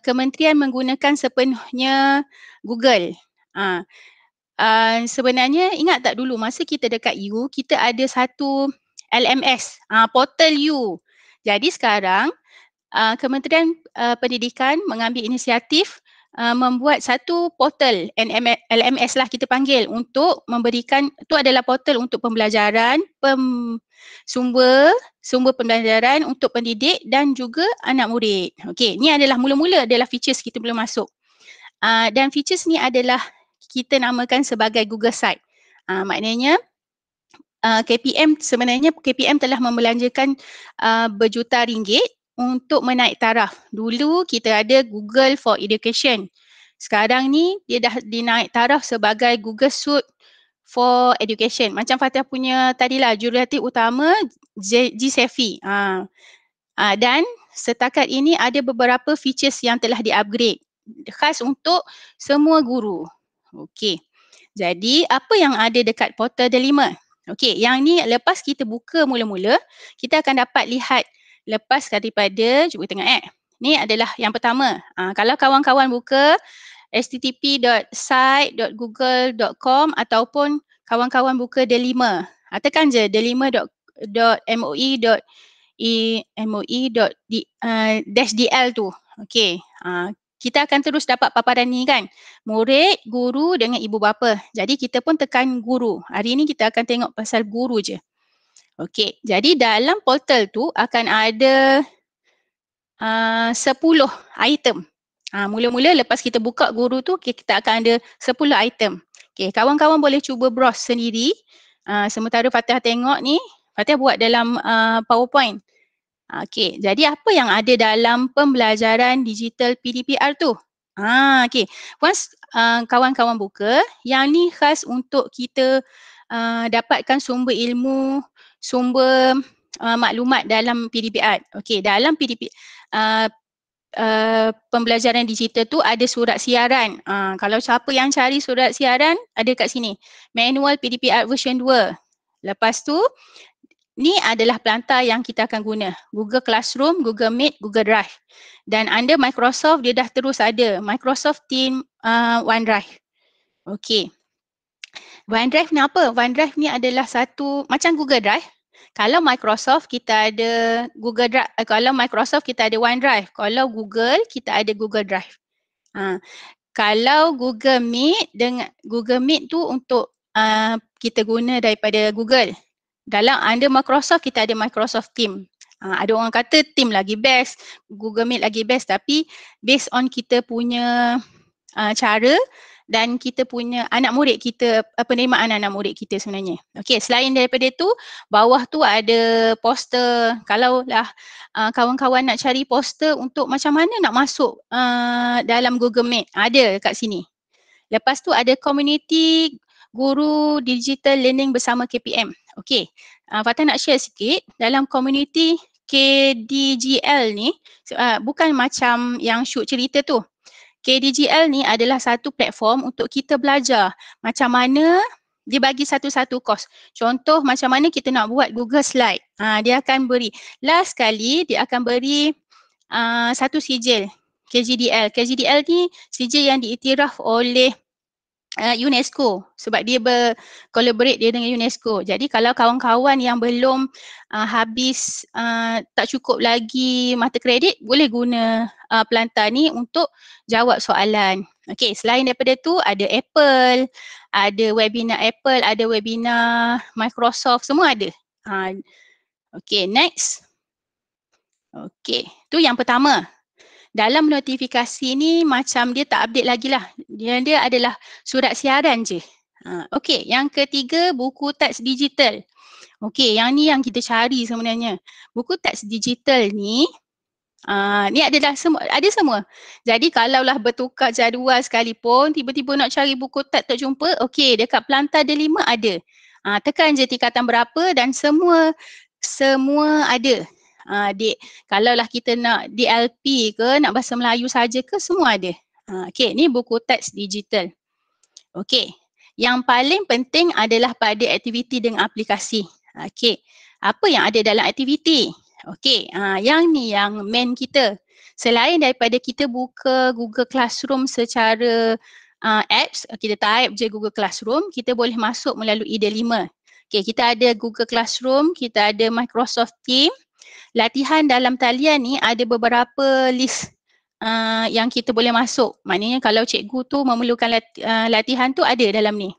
Kementerian menggunakan sepenuhnya Google. Sebenarnya ingat tak dulu masa kita dekat U, kita ada satu LMS, portal U. Jadi sekarang Kementerian Pendidikan mengambil inisiatif membuat satu portal LMS lah kita panggil untuk memberikan, itu adalah portal untuk pembelajaran, sumber pembelajaran untuk pendidik dan juga anak murid. Okey, ni adalah mula-mula adalah features kita belum masuk. Dan features ni adalah kita namakan sebagai Google Site. Maknanya KPM sebenarnya KPM telah membelanjakan berjuta ringgit untuk menaik taraf. Dulu kita ada Google for Education. Sekarang ni dia dah dinaik taraf sebagai Google Suite for Education. Macam Fatihah punya tadilah, jurulatih utama GCSE. Dan setakat ini ada beberapa features yang telah di-upgrade. Khas untuk semua guru. Okey. Jadi apa yang ada dekat portal delima? Okey, yang ni lepas kita buka mula-mula, kita akan dapat lihat lepas daripada, cuba tengok ni adalah yang pertama. Kalau kawan-kawan buka http.site.google.com ataupun kawan-kawan buka delima, tekan je delima.moi.dl tu. Okey. Kita akan terus dapat paparan ni kan. Murid, guru dengan ibu bapa. Jadi kita pun tekan guru. Hari ni kita akan tengok pasal guru je. Okey, jadi dalam portal tu akan ada 10 item. Mula-mula lepas kita buka guru tu, kita akan ada 10 item. Okey, kawan-kawan boleh cuba browse sendiri. Sementara Fatihah tengok ni, Fatihah buat dalam PowerPoint. Okey, jadi apa yang ada dalam pembelajaran digital PDPR tu? Okey, once kawan-kawan buka, yang ni khas untuk kita dapatkan sumber ilmu, sumber maklumat dalam PDPR. Okey, dalam pembelajaran digital tu ada surat siaran. Kalau siapa yang cari surat siaran, ada kat sini. Manual PDPR version 2. Lepas tu, ni adalah pelantar yang kita akan guna. Google Classroom, Google Meet, Google Drive. Dan under Microsoft, dia dah terus ada. Microsoft Team OneDrive. Okey. OneDrive ni apa? OneDrive ni adalah satu, macam Google Drive. Kalau Microsoft kita ada Google Drive, kalau Microsoft kita ada OneDrive. Kalau Google kita ada Google Drive. Kalau Google Meet, dengan Google Meet tu untuk kita guna daripada Google. Dalam under Microsoft kita ada Microsoft Team. Ada orang kata Team lagi best, Google Meet lagi best, tapi based on kita punya cara dan kita punya anak murid kita, penerimaan anak murid kita sebenarnya. Okey, selain daripada itu, bawah tu ada poster. Kalau lah kawan-kawan nak cari poster untuk macam mana nak masuk dalam Google Meet, ada kat sini. Lepas tu ada community guru digital learning bersama KPM. Okey, Fatah nak share sikit dalam community KDGL ni, bukan macam yang shoot cerita tu. KDGL ni adalah satu platform untuk kita belajar macam mana dia bagi satu-satu kos. Contoh macam mana kita nak buat Google Slide. Dia akan beri, last kali dia akan beri satu sijil KGDL. KGDL ni sijil yang diiktiraf oleh UNESCO sebab dia bercollaborate dia dengan UNESCO. Jadi kalau kawan-kawan yang belum habis tak cukup lagi mata kredit, boleh guna Pelantar ni untuk jawab soalan. Okey, selain daripada tu ada Apple, ada webinar Apple, ada webinar Microsoft, semua ada. Okey, next. Okey, tu yang pertama. Dalam notifikasi ni macam dia tak update lagi lah. Dia adalah surat siaran je. Okey, yang ketiga buku teks digital. Okey, yang ni yang kita cari sebenarnya. Buku teks digital ni, ni adalah ada semua. Jadi kalaulah bertukar jadual sekalipun, tiba-tiba nak cari buku teks tak jumpa, okey, dekat Pelantar Delima ada. Tekan je tingkatan berapa dan semua ada. Kalaulah kita nak DLP ke, nak bahasa Melayu saja ke, semua ada. Okey, ni buku teks digital. Okey, yang paling penting adalah pada aktiviti dengan aplikasi. Okey, apa yang ada dalam aktiviti? Okey, yang ni yang main kita. Selain daripada kita buka Google Classroom secara apps, kita type je Google Classroom, kita boleh masuk melalui Delima. Okey, kita ada Google Classroom, kita ada Microsoft Teams. Latihan dalam talian ni ada beberapa list yang kita boleh masuk. Maknanya kalau cikgu tu memerlukan latihan tu ada dalam ni.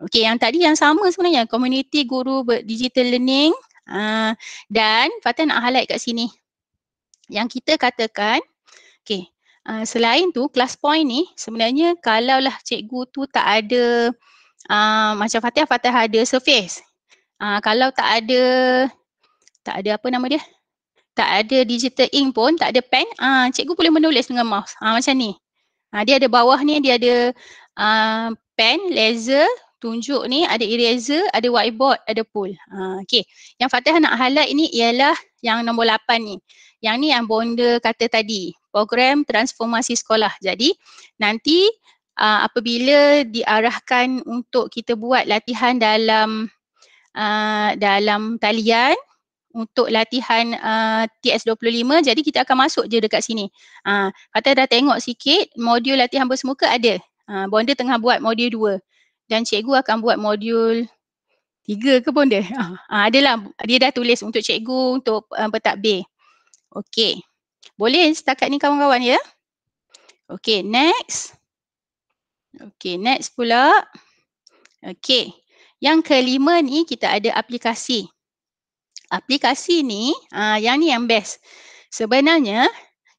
Okey, yang tadi yang sama sebenarnya, community guru digital learning, dan Fatah nak highlight kat sini. Yang kita katakan, okey, selain tu class point ni sebenarnya kalaulah cikgu tu tak ada macam Fatah ada surface. Kalau tak ada apa nama dia? Tak ada digital ink pun, tak ada pen, cikgu boleh menulis dengan mouse. Macam ni. Dia ada bawah ni, dia ada pen, laser, tunjuk ni, ada eraser, ada whiteboard, ada pool. Okey. Yang Fatah nak highlight ni ialah yang nombor 8 ni. Yang ni yang Bonda kata tadi, program transformasi sekolah. Jadi nanti apabila diarahkan untuk kita buat latihan dalam talian, untuk latihan TS25, jadi kita akan masuk je dekat sini. Fatah dah tengok sikit, modul latihan bersemuka ada. Bonda tengah buat modul 2 dan cikgu akan buat modul 3 ke Bonda? Adalah, dia dah tulis untuk cikgu untuk pentadbir. Okey, boleh setakat ni kawan-kawan ya? Okey, next. Okey, next pula. Okey, yang kelima ni kita ada aplikasi. Aplikasi ni, yang ni yang best. Sebenarnya,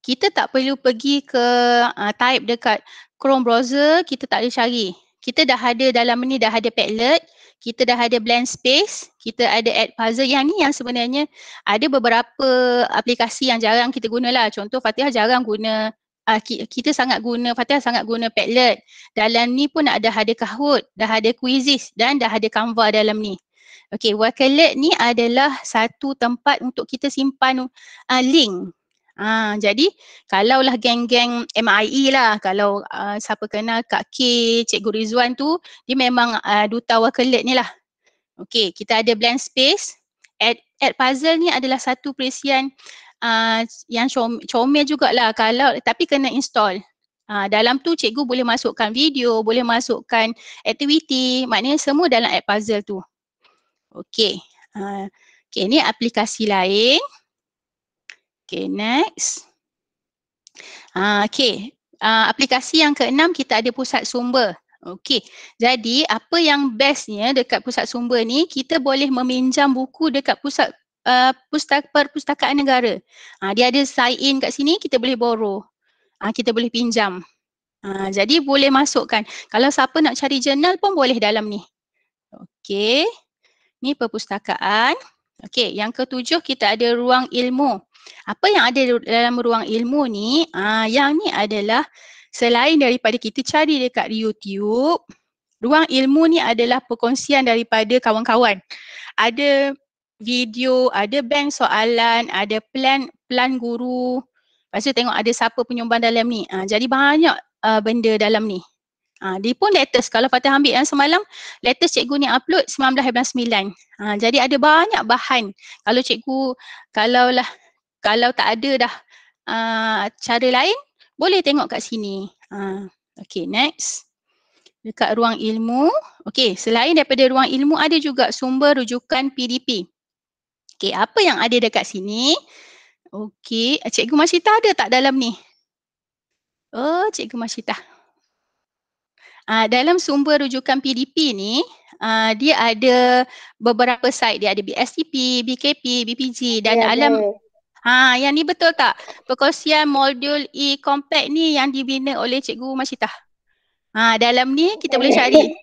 kita tak perlu pergi ke type dekat Chrome browser, kita tak boleh cari. Kita dah ada dalam ni, dah ada Padlet, kita dah ada Blank Space, kita ada Edpuzzle. Yang ni yang sebenarnya ada beberapa aplikasi yang jarang kita guna lah. Contoh Fatihah jarang guna, Fatihah sangat guna Padlet. Dalam ni pun ada Kahoot, dah ada Quizzes dan dah ada Canva dalam ni. Okey, Wakelet ni adalah satu tempat untuk kita simpan link. Jadi kalaulah geng-geng MIE lah, kalau siapa kenal Kak K, Cikgu Rizwan tu, dia memang duta Wakelet ni lah. Okey, kita ada Blank Space. Edpuzzle ni adalah satu perisian yang comel jugalah, tapi kena install. Dalam tu cikgu boleh masukkan video, boleh masukkan aktiviti, maknanya semua dalam Edpuzzle tu. Okey, ni aplikasi lain. Okey, next. Aplikasi yang keenam kita ada pusat sumber. Okey, jadi apa yang bestnya dekat pusat sumber ni, kita boleh meminjam buku dekat pusat perpustakaan negara. Dia ada sign in kat sini, kita boleh borrow. Kita boleh pinjam. Jadi boleh masukkan. Kalau siapa nak cari jurnal pun boleh dalam ni. Okey. Ni perpustakaan. Okey, yang ketujuh kita ada ruang ilmu. Apa yang ada dalam ruang ilmu ni? Yang ni adalah selain daripada kita cari dekat YouTube, ruang ilmu ni adalah perkongsian daripada kawan-kawan. Ada video, ada bank soalan, ada plan guru. Lepas tu tengok ada siapa penyumbang dalam ni. Jadi banyak benda dalam ni. Dia pun latest. Kalau Fatah ambil yang semalam, latest cikgu ni upload 19/9. Jadi ada banyak bahan. Kalau cikgu, kalau tak ada dah cara lain, boleh tengok kat sini. Okay, next. Dekat ruang ilmu. Okey, selain daripada ruang ilmu ada juga sumber rujukan PDP. Okey, apa yang ada dekat sini? Okey, Cikgu Masyita ada tak dalam ni? Oh, Cikgu Masyita. Dalam sumber rujukan PDP ni, dia ada beberapa site. Dia ada BSTP, BKP, BPG dan yang ni betul tak? Perkongsian modul e-compact ni yang dibina oleh Cikgu Masyita. Dalam ni kita boleh cari.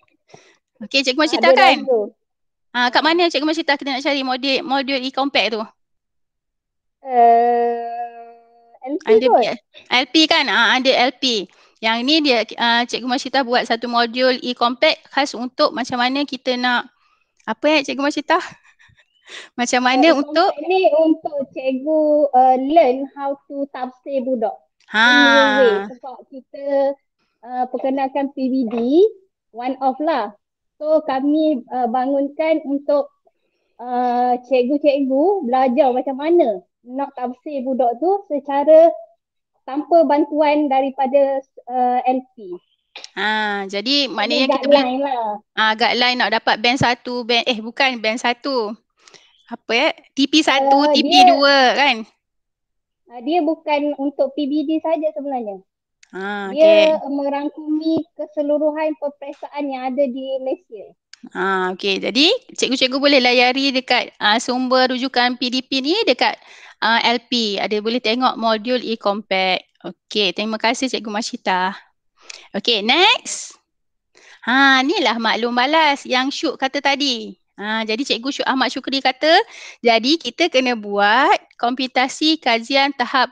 Okey, Cikgu Masyita kan? Kat mana Cikgu Masyita kita nak cari modul e-compact tu? LP Ada kot. LP kan? Ada LP. Yang ni dia Cikgu Masyita buat satu modul e-compact khas untuk macam mana kita nak Cikgu Masyita? Macam mana untuk ni untuk cikgu learn how to tafsir budak. In new way. Sebab kita perkenalkan PBD one off lah. So kami bangunkan untuk cikgu-cikgu belajar macam mana nak tafsir budak tu secara tanpa bantuan daripada LP. Jadi maknanya kita boleh guideline nak dapat band 1, bukan band 1. TP1, TP2 kan? Dia bukan untuk PBD saja sebenarnya. Dia merangkumi keseluruhan peperiksaan yang ada di Malaysia. Okey, jadi cikgu-cikgu boleh layari dekat sumber rujukan PDP ni dekat LP. Ada boleh tengok modul e-compact. Okey, terima kasih Cikgu Masyita. Okey, next. Inilah maklum balas yang Syuk kata tadi. Jadi Cikgu Ahmad Syukri kata, jadi kita kena buat komputasi kajian tahap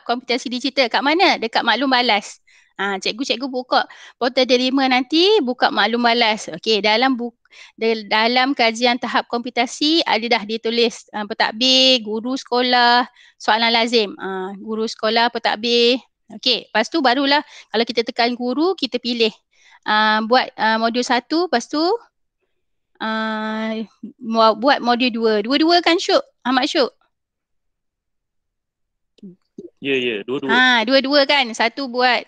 komputasi digital. Kat mana? Dekat maklum balas. Cikgu-cikgu buka portal D5 nanti, buka maklum balas. Okey, dalam kajian tahap komputasi ada dah ditulis pentadbir, guru sekolah, soalan lazim. Guru sekolah, pentadbir. Okey, lepas tu barulah kalau kita tekan guru, kita pilih buat modul 1, lepas tu buat modul 2. Dua-dua kan Syuk? Ahmad Syuk? Ya, dua-dua. Dua-dua kan. Satu buat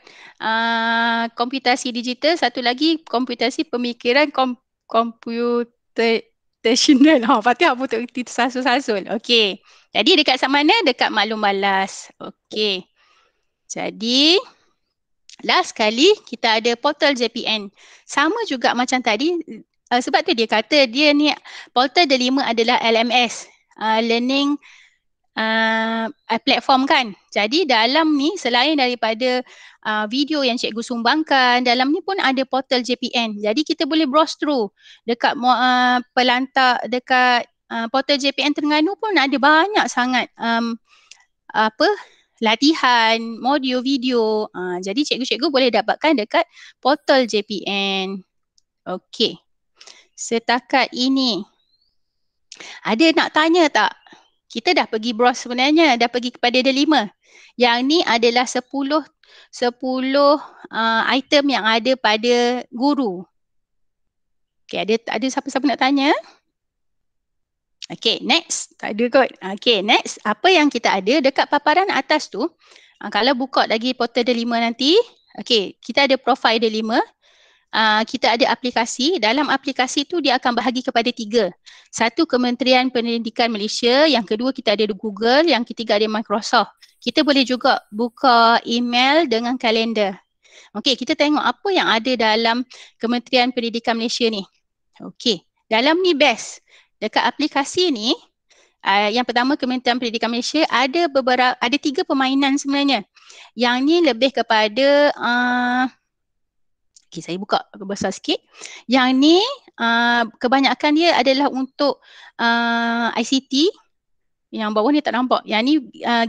komputasi digital, satu lagi komputasi pemikiran computational. Fatihah betul tersasul-sasul. Okey. Jadi dekat mana? Dekat maklum balas. Okey. Jadi last kali kita ada portal JPN. Sama juga macam tadi. Sebab tu dia kata dia ni portal D5 adalah LMS. Learning platform kan. Jadi dalam ni selain daripada video yang cikgu sumbangkan, dalam ni pun ada portal JPN. Jadi kita boleh browse through dekat pelantar dekat portal JPN Terengganu pun ada banyak sangat latihan, modul video. Jadi cikgu-cikgu boleh dapatkan dekat portal JPN. Okey. Setakat ini ada nak tanya tak? Kita dah pergi browse sebenarnya, dah pergi kepada D5. Yang ni adalah 10 item yang ada pada guru. Okey, ada siapa-siapa nak tanya? Okey, next. Tak ada kot. Okey, next. Apa yang kita ada dekat paparan atas tu, kalau buka lagi portal D5 nanti, okey, kita ada profil D5. Kita ada aplikasi. Dalam aplikasi tu dia akan bahagi kepada 3. Satu, Kementerian Pendidikan Malaysia. Yang kedua, kita ada Google. Yang ketiga ada Microsoft. Kita boleh juga buka email dengan kalender. Okey, kita tengok apa yang ada dalam Kementerian Pendidikan Malaysia ni. Okey, dalam ni best. Dekat aplikasi ni, yang pertama Kementerian Pendidikan Malaysia ada 3 permainan sebenarnya. Yang ni lebih kepada okay, saya buka besar sikit. Yang ni kebanyakan dia adalah untuk ICT. Yang bawah ni tak nampak. Yang ni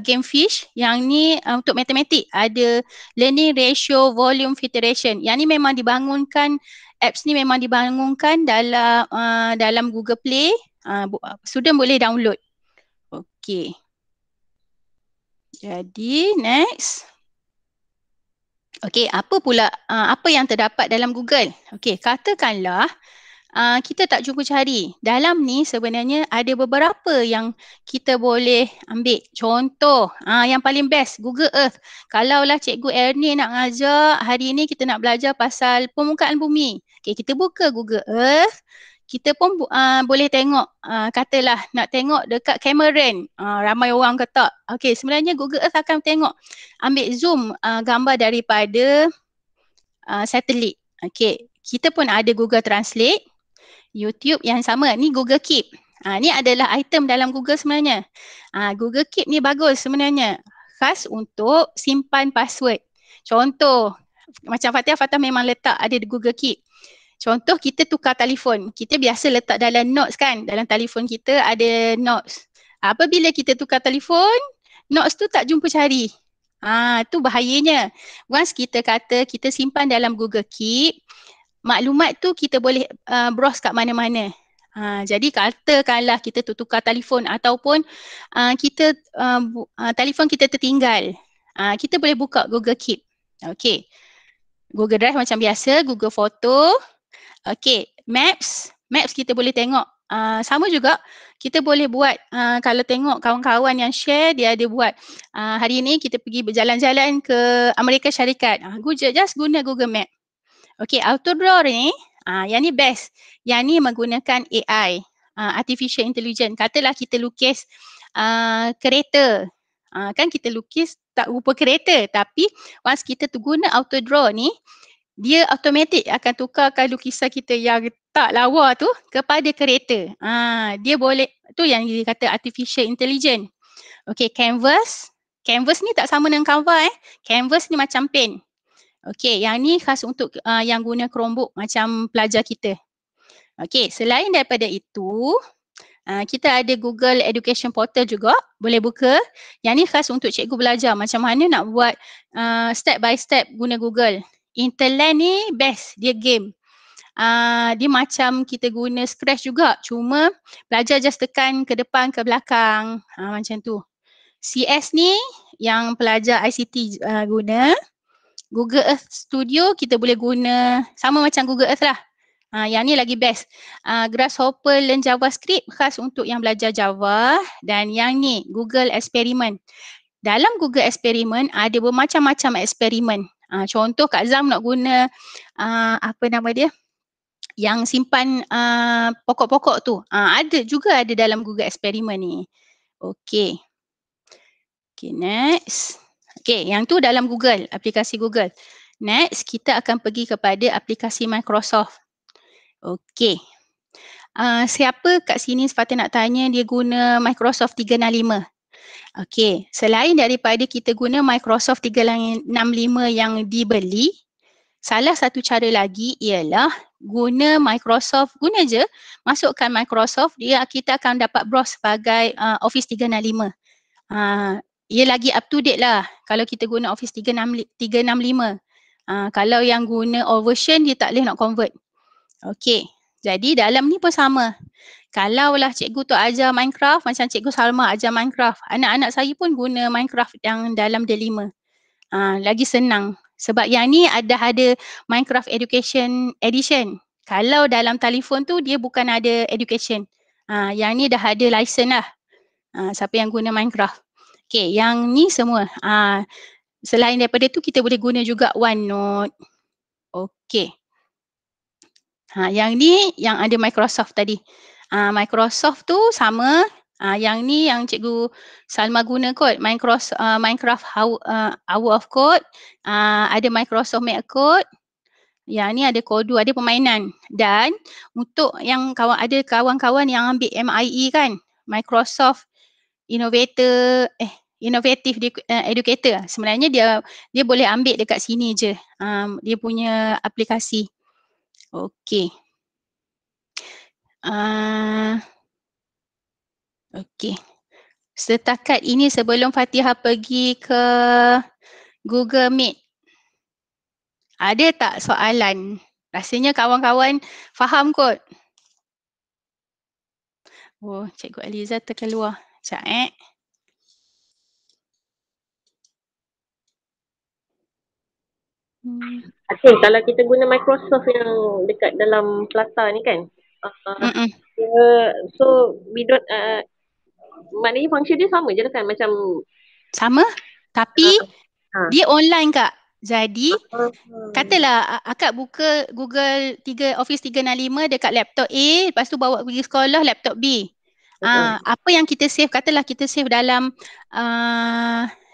Gamefish. Yang ni untuk matematik. Ada Learning Ratio Volume Filtration. Yang ni memang dibangunkan, apps ni memang dibangunkan dalam Google Play. Student boleh download. Okey. Jadi next. Okey, apa pula apa yang terdapat dalam Google? Okey, katakanlah kita tak jumpa cari. Dalam ni sebenarnya ada beberapa yang kita boleh ambil. Contoh, yang paling best, Google Earth. Kalaulah Cikgu Ernie nak ngajar, hari ni kita nak belajar pasal permukaan bumi. Okay, kita buka Google Earth. Kita pun boleh tengok, katalah nak tengok dekat Cameron, ramai orang ke tak. Okay, sebenarnya Google Earth akan tengok, ambil zoom gambar daripada satelit. Okay, kita pun ada Google Translate, YouTube yang sama, ni Google Keep. Ni adalah item dalam Google sebenarnya. Google Keep ni bagus sebenarnya, khas untuk simpan password. Contoh, macam Fatihah memang letak ada di Google Keep. Contoh kita tukar telefon, kita biasa letak dalam notes kan, dalam telefon kita ada notes. Apabila kita tukar telefon, notes tu tak jumpa cari. Tu bahayanya. Once kita kata kita simpan dalam Google Keep, maklumat tu kita boleh browse kat mana-mana. Jadi katakanlah kita tukar telefon ataupun kita telefon kita tertinggal, kita boleh buka Google Keep. Okay. Google Drive macam biasa, Google Photo. Okay, Maps kita boleh tengok. Sama juga, kita boleh buat, kalau tengok kawan-kawan yang share, dia ada buat, hari ni kita pergi berjalan-jalan ke Amerika Syarikat. Just guna Google Map. Okay, Autodraw ni, yang ni best. Yang ni menggunakan AI, Artificial Intelligence. Katalah kita lukis kereta. Kan kita lukis tak rupa kereta, tapi once kita tu guna Autodraw ni, dia automatik akan tukarkan lukisan kita yang tak lawa tu kepada kereta. Dia boleh, tu yang dia kata Artificial Intelligence. Okay, Canvas. Canvas ni tak sama dengan Canva Canvas ni macam pen. Okay, yang ni khas untuk yang guna Chromebook macam pelajar kita. Okay, selain daripada itu, kita ada Google Education Portal juga, boleh buka. Yang ni khas untuk cikgu belajar macam mana nak buat step by step guna Google. Interland ni best, dia game. Dia macam kita guna Scratch juga, cuma pelajar just tekan ke depan, ke belakang, macam tu. CS ni yang pelajar ICT guna. Google Earth Studio kita boleh guna, sama macam Google Earth lah. Yang ni lagi best. Grasshopper Learn JavaScript khas untuk yang belajar Java. Dan yang ni Google Experiment. Dalam Google Experiment ada bermacam-macam eksperimen. Contoh Kak Zam nak guna apa nama dia, yang simpan pokok-pokok tu. Ada juga ada dalam Google Experiment ni. Okay. Okay, next. Okay, yang tu dalam Google, aplikasi Google. Next, kita akan pergi kepada aplikasi Microsoft. Okay. Siapa kat sini sepatutnya nak tanya dia guna Microsoft 365? Okay, selain daripada kita guna Microsoft 365 yang dibeli, salah satu cara lagi ialah guna Microsoft, guna je, masukkan Microsoft, kita akan dapat browse sebagai Office 365. Ia lagi up to date lah kalau kita guna Office 365. Kalau yang guna old version, dia tak boleh nak convert. Okay, jadi dalam ni pun sama. Kalaulah cikgu tu ajar Minecraft, macam cikgu Salma ajar Minecraft, anak-anak saya pun guna Minecraft yang dalam D5. Lagi senang. Sebab yang ni ada Minecraft Education Edition. Kalau dalam telefon tu dia bukan ada education. Yang ni dah ada license lah. Siapa yang guna Minecraft. Okay, yang ni semua. Selain daripada tu kita boleh guna juga OneNote. Okay. Yang ni yang ada Microsoft tadi. Microsoft tu sama. Yang ni yang cikgu Salma guna kot. Minecraft Hour of Code. Ada Microsoft Make Code. Yang ni ada Kodu, ada permainan. Dan untuk yang ada kawan-kawan yang ambil MIE kan, Microsoft Innovative Educator. Sebenarnya dia boleh ambil dekat sini je. Dia punya aplikasi. Okey. Okey. Setakat ini sebelum Fatihah pergi ke Google Meet, ada tak soalan? Rasanya kawan-kawan faham kot. Oh, Cikgu Aliza terkeluar. Sekejap Okay, kalau kita guna Microsoft yang dekat dalam Plata ni kan, So Bidot maknanya function dia sama je lah kan, macam sama tapi dia online Kak. Jadi katalah akak buka Google Office 365 dekat laptop A, lepas tu bawa pergi sekolah laptop B. Apa yang kita save, katalah kita save dalam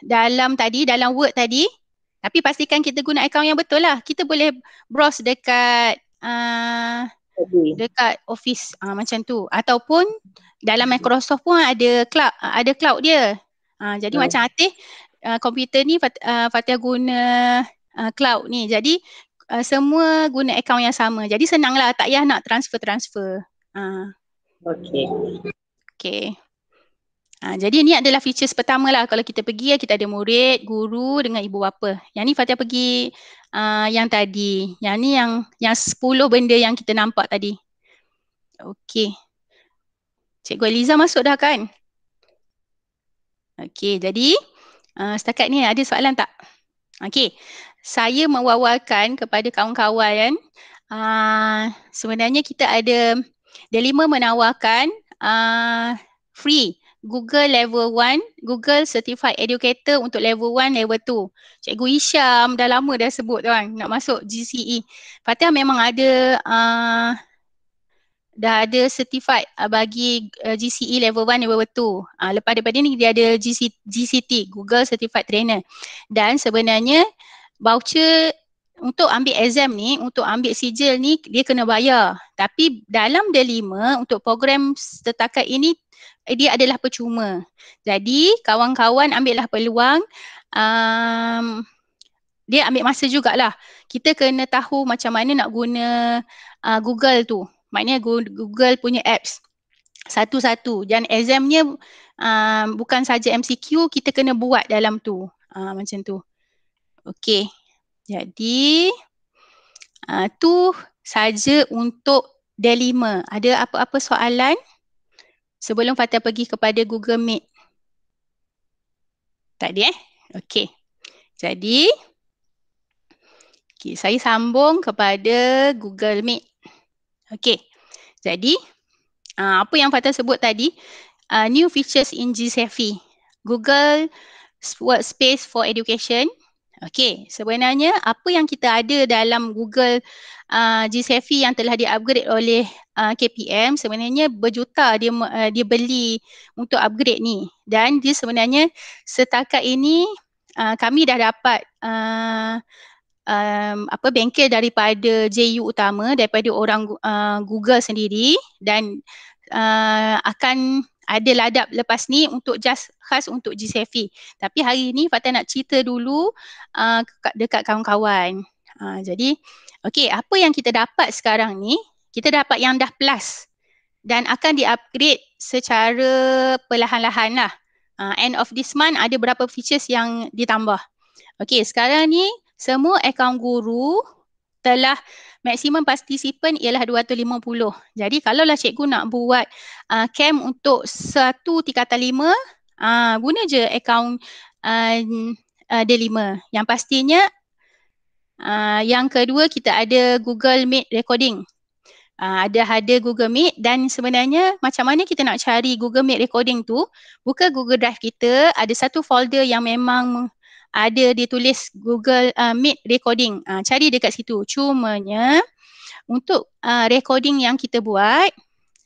dalam Word tadi, tapi pastikan kita guna akaun yang betul lah. Kita boleh browse dekat dekat Office macam tu, ataupun dalam Microsoft pun ada cloud dia. Jadi macam Atih komputer ni Fatihah guna cloud ni. Jadi semua guna akaun yang sama. Jadi senanglah, tak payah nak transfer. Okay. Jadi ni adalah features pertama lah. Kalau kita pergi, kita ada murid, guru dengan ibu bapa. Yang ni Fatihah pergi yang tadi. Yang ni yang 10 benda yang kita nampak tadi. Okay. Cikgu Eliza masuk dah kan? Okay, jadi setakat ni ada soalan tak? Okay, saya mewawarkan kepada kawan-kawan sebenarnya kita ada Delima menawarkan free Google Level 1, Google Certified Educator untuk Level 1, Level 2. Cikgu Isyam dah lama dah sebut kan nak masuk GCE. Fatihah memang ada dah ada certified bagi GCE Level 1, Level 2. Lepas daripada ni dia ada GCT, Google Certified Trainer. Dan sebenarnya voucher untuk ambil exam ni, untuk ambil sijil ni dia kena bayar. Tapi dalam Delima untuk program setakat ini dia adalah percuma. Jadi kawan-kawan ambillah peluang, dia ambil masa jugalah. Kita kena tahu macam mana nak guna Google tu. Maknanya Google punya apps satu-satu. Dan examnya bukan saja MCQ, kita kena buat dalam tu. Macam tu. Okey. Jadi tu saja untuk Delima. Ada apa-apa soalan sebelum Fatihah pergi kepada Google Meet? Tak ada Okey. Jadi saya sambung kepada Google Meet. Okey. Jadi apa yang Fatihah sebut tadi, new features in GCEFI, Google Workspace for Education. Okey, sebenarnya apa yang kita ada dalam Google GCEFI yang telah di-upgrade oleh KPM, sebenarnya berjuta dia beli untuk upgrade ni. Dan dia sebenarnya setakat ini kami dah dapat bengkel daripada JU utama, daripada orang Google sendiri, dan akan ada ladap lepas ni untuk khas untuk GCEFI. Tapi hari ni Fatihah nak cerita dulu dekat kawan-kawan. Jadi okey, apa yang kita dapat sekarang ni, kita dapat yang dah plus dan akan di-upgrade secara perlahan-lahan lah. End of this month ada berapa features yang ditambah. Okey, sekarang ni semua akaun guru telah maksimum partisipan ialah 250. Jadi kalaulah cikgu nak buat camp untuk 1 tingkatan 5, guna je akaun D5. Yang pastinya yang kedua kita ada Google Meet recording. Ada Google Meet, dan sebenarnya macam mana kita nak cari Google Meet recording tu, buka Google Drive kita, ada satu folder yang memang ada ditulis Google Meet recording. Cari dekat situ. Cumanya untuk recording yang kita buat,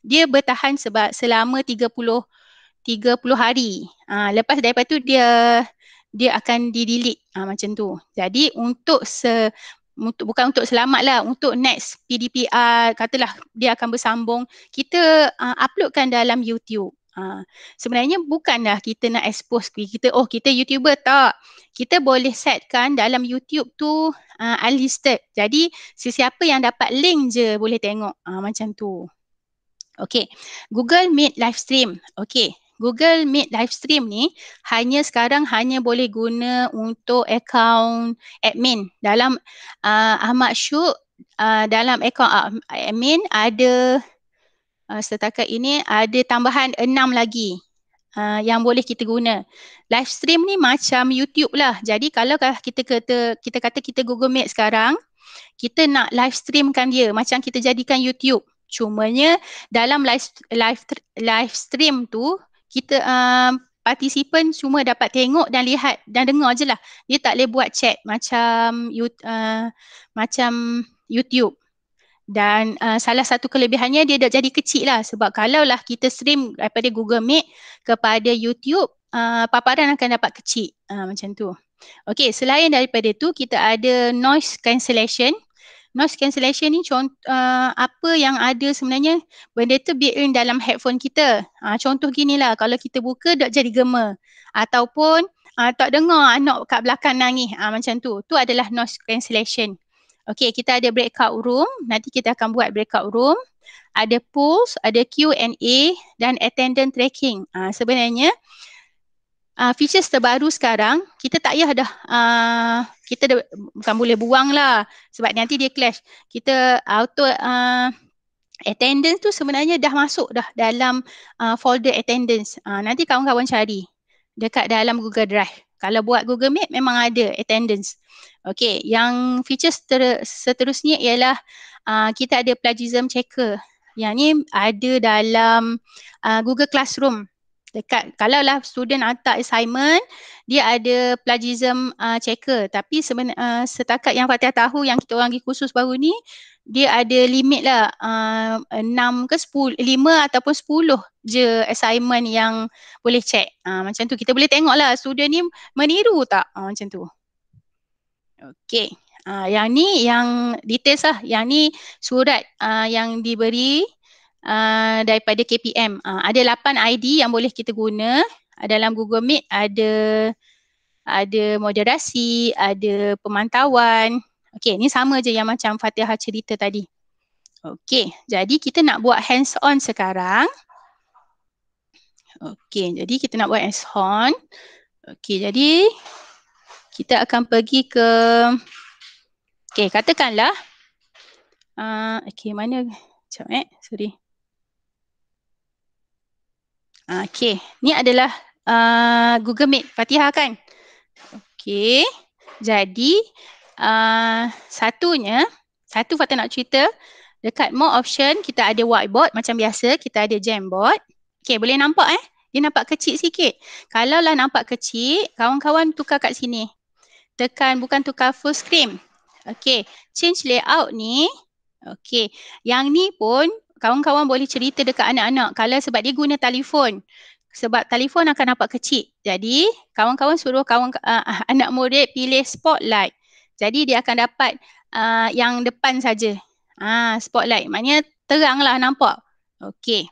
dia bertahan selama 30 hari. Lepas daripada tu dia akan di-delete macam tu. Jadi bukan untuk selamat lah, untuk next PDPR, katalah dia akan bersambung, kita uploadkan dalam YouTube. Sebenarnya bukanlah kita nak expose kita YouTuber, tak. Kita boleh setkan dalam YouTube tu unlisted. Jadi sesiapa yang dapat link je boleh tengok macam tu. Okey, Google Meet live stream. Okey, Google Meet live stream ni sekarang hanya boleh guna untuk akaun admin. Dalam Ahmad Syuk, dalam akaun admin ada setakat ini ada tambahan 6 lagi yang boleh kita guna. Live stream ni macam YouTube lah. Jadi kalau kita kata kita Google Meet sekarang, kita nak live streamkan dia macam kita jadikan YouTube. Cumanya dalam live stream tu kita participant semua dapat tengok dan lihat dan dengar je lah. Dia tak boleh buat chat macam YouTube. Dan salah satu kelebihannya dia dah jadi kecil lah, sebab kalau lah kita stream daripada Google Meet kepada YouTube, paparan akan dapat kecil macam tu. Okey, selain daripada tu kita ada noise cancellation. Noise cancellation ni apa yang ada sebenarnya, benda tu built-in dalam headphone kita. Contoh gini lah, kalau kita buka tak jadi gema ataupun tak dengar anak kat belakang nangis, macam tu. Tu adalah noise cancellation. Okey, kita ada breakout room, nanti kita akan buat breakout room. Ada polls, ada Q&A dan attendance tracking. Sebenarnya features terbaru sekarang, kita tak payah dah, kita bukan boleh buang lah sebab nanti dia clash. Kita auto attendance tu sebenarnya dah masuk dah dalam folder attendance. Nanti kawan-kawan cari dekat dalam Google Drive. Kalau buat Google Meet memang ada attendance. Okey, yang features seterusnya ialah kita ada plagiarism checker. Yang ni ada dalam Google Classroom. Dekat kalau lah student hantar assignment, dia ada plagiarism checker. Tapi setakat yang Fatihah tahu, yang kita orang pergi kursus baru ni, dia ada limit lah 6 ke 10, 5 ataupun 10 je assignment yang boleh check. Macam tu kita boleh tengok lah student ni meniru tak, macam tu. Okey, yang ni yang details lah. Yang ni surat yang diberi daripada KPM. Ada 8 ID yang boleh kita guna. Dalam Google Meet ada moderasi, ada pemantauan. Okey, ni sama je yang macam Fatihah cerita tadi. Okey, jadi kita nak buat hands on sekarang. Okey, jadi kita nak buat hands on. Okey, jadi kita akan pergi ke, okey, katakanlah okey, mana, sekejap sorry. Okey, ni adalah Google Meet Fatihah kan? Okey, jadi satu Fatihah nak cerita, dekat more option kita ada whiteboard macam biasa, kita ada Jamboard. Okey, boleh nampak dia nampak kecil sikit. Kalau lah nampak kecil, kawan-kawan tukar kat sini. Tekan, bukan tukar full screen. Okey, change layout ni. Okey, yang ni pun kawan-kawan boleh cerita dekat anak-anak kalau sebab dia guna telefon. Sebab telefon akan nampak kecil. Jadi, kawan-kawan suruh anak murid pilih spotlight. Jadi, dia akan dapat yang depan saja. Spotlight. Maknanya teranglah nampak. Okey.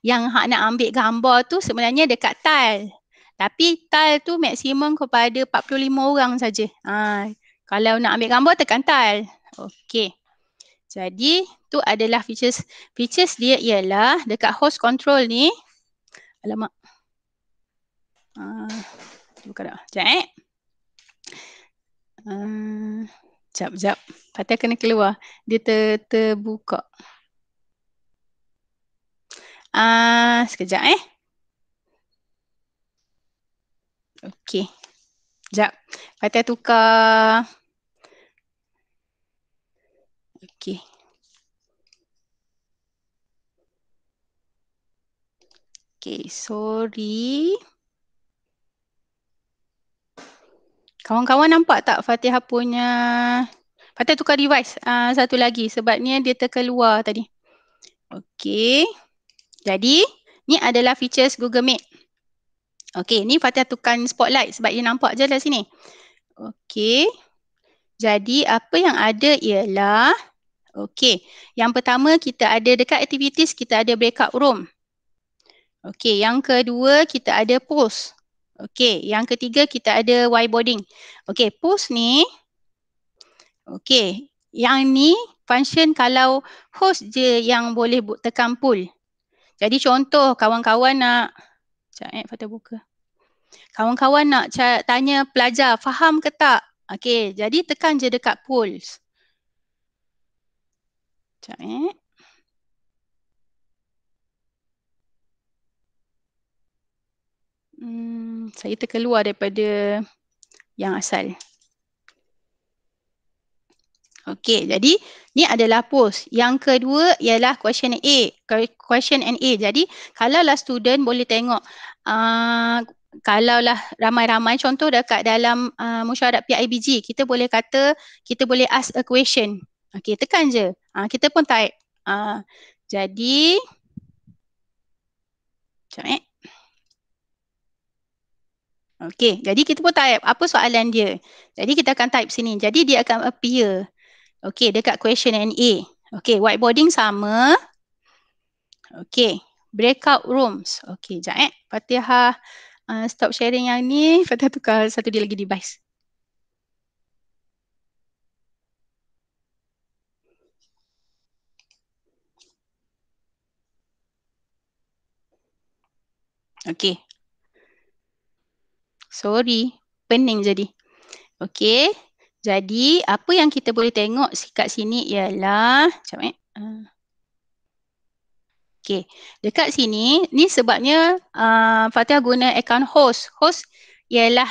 Yang nak ambil gambar tu sebenarnya dekat tile. Tapi tile tu maksimum kepada 45 orang saja. Kalau nak ambil gambar tekan tile. Okey. Jadi tu adalah features. Features dia ialah dekat host control ni. Alamak. Buka dah. Sekejap. Fatihah kena keluar. Dia terbuka. Sekejap Okey. Sekejap. Fatihah tukar. Okey. Okey, sorry. Kawan-kawan nampak tak Fatihah punya? Fatihah tukar device satu lagi sebabnya dia terkeluar tadi. Okey. Jadi, ni adalah features Google Meet. Okey, ni Fatihah tukar spotlight sebab dia nampak je lah sini. Okey. Jadi, apa yang ada ialah, okey, yang pertama kita ada dekat activities, kita ada breakout room. Okey, yang kedua kita ada post. Okey, yang ketiga kita ada whiteboarding. Okey, post ni, okey, yang ni function kalau host je yang boleh tekan pull. Jadi contoh kawan-kawan nak, sekejap Fatihah buka. Kawan-kawan nak tanya pelajar faham ke tak? Okey, jadi tekan je dekat polls. Sekejap saya terkeluar daripada yang asal. Okey, jadi ni adalah post. Yang kedua ialah question A. Question and A. Jadi kalaulah student boleh tengok kalaulah ramai-ramai contoh dekat dalam mesyuarat PIBG, kita boleh kata kita boleh ask a question. Okey, tekan je. Kita pun type. Jadi sekejap Okey, jadi kita pun type apa soalan dia. Jadi kita akan type sini. Jadi dia akan appear. Okey, dekat question and A. Okey, whiteboarding sama. Okey, breakout rooms. Okey, sekejap Fatihah stop sharing yang ni. Fatihah tukar satu dia lagi device. Okey. Sorry, pening jadi. Okey, jadi apa yang kita boleh tengok kat sini ialah, sekejap Okey, dekat sini, ni sebabnya Fatihah guna account host. Host ialah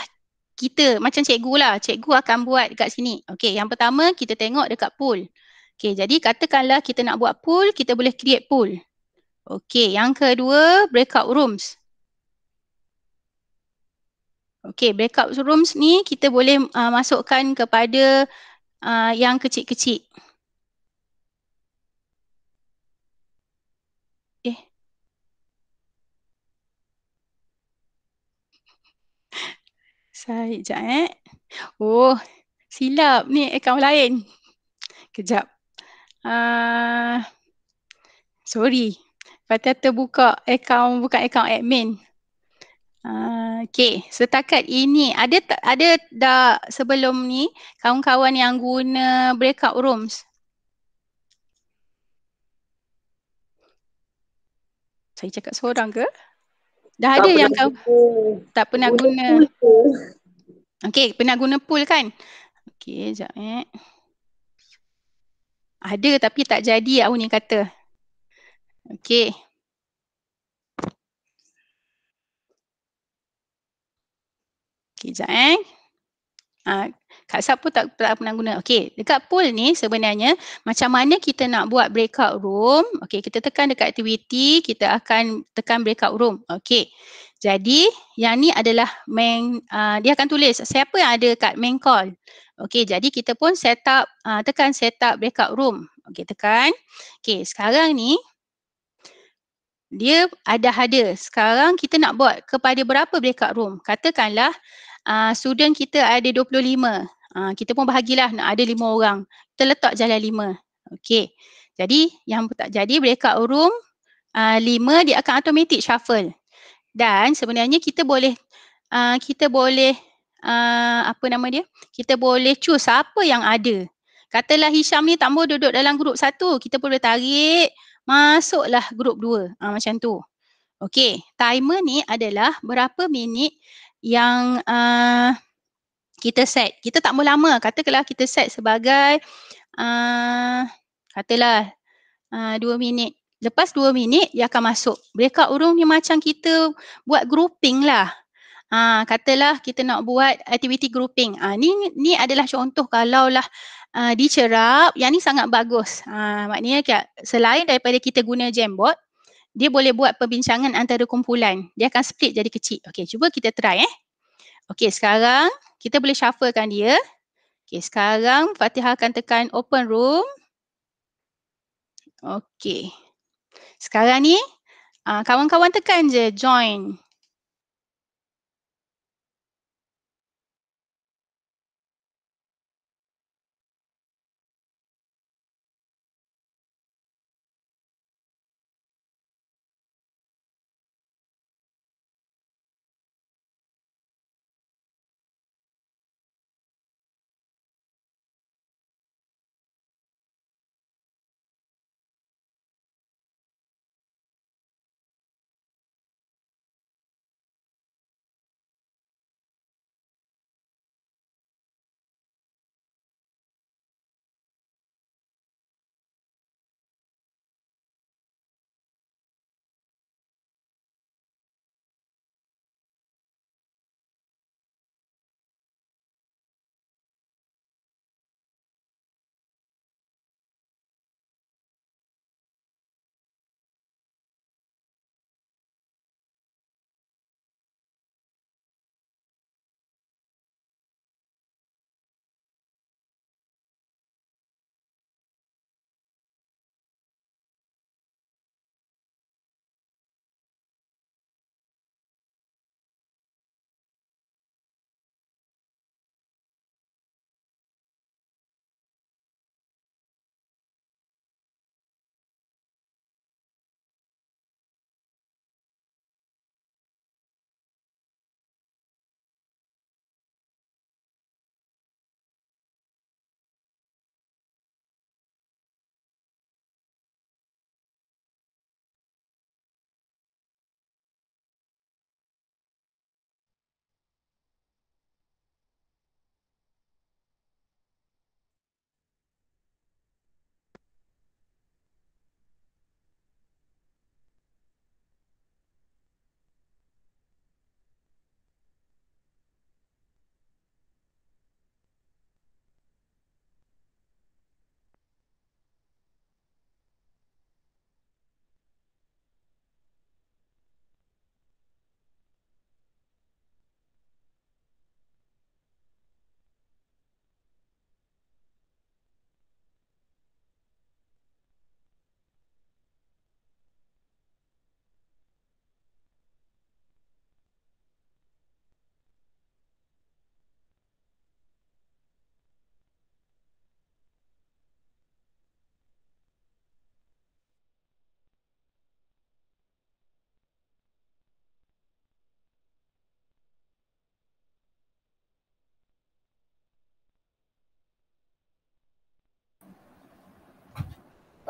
kita, macam cikgu lah. Cikgu akan buat dekat sini. Okey, yang pertama kita tengok dekat pool. Okey, jadi katakanlah kita nak buat pool, kita boleh create pool. Okey, yang kedua breakout rooms. Okey, breakout rooms ni kita boleh masukkan kepada yang kecil-kecil. Sekejap Oh, silap ni akaun lain. Kejap. Sorry. Fatihah terbuka akaun, bukan akaun admin. Okey, setakat ini ada dah sebelum ni kawan-kawan yang guna breakout rooms? Saya cakap seorang ke? Dah ada yang kau tak pernah guna. Okey, pernah guna pool kan? Okey, sekejap Ada tapi tak jadi Uni kata. Okey. Okey, sekejap Kak Sap pun tak pernah guna. Okey, dekat pool ni sebenarnya macam mana kita nak buat breakout room. Okey, kita tekan dekat activity, kita akan tekan breakout room. Okey. Jadi, yang ni adalah main, dia akan tulis siapa yang ada kat main call. Okey, jadi kita pun set up, tekan set up breakout room. Okey, tekan. Okey, sekarang ni dia ada. Sekarang kita nak buat kepada berapa breakout room? Katakanlah student kita ada 25. Kita pun bahagilah nak ada 5 orang. Kita letak jalan 5. Okey. Jadi yang tak jadi breakout room 5 dia akan automatic shuffle. Dan sebenarnya kita boleh apa nama dia? Kita boleh choose siapa yang ada. Katalah Hisham ni tak mau duduk dalam grup 1, kita boleh tarik masuklah grup 2. Macam tu. Okey, timer ni adalah berapa minit yang kita set. Kita tak mau lama. Katakanlah kita set sebagai katalah 2 minit. Lepas 2 minit dia akan masuk. Breakout room ni macam kita buat grouping lah. Katalah kita nak buat activity grouping. Ni adalah contoh kalaulah dicerap, yang ni sangat bagus. Maknanya selain daripada kita guna Jamboard, dia boleh buat perbincangan antara kumpulan. Dia akan split jadi kecil. Okey, cuba kita try Okey, sekarang kita boleh shufflekan dia. Okey, sekarang Fatihah akan tekan open room. Okey. Sekarang ni kawan-kawan tekan je join.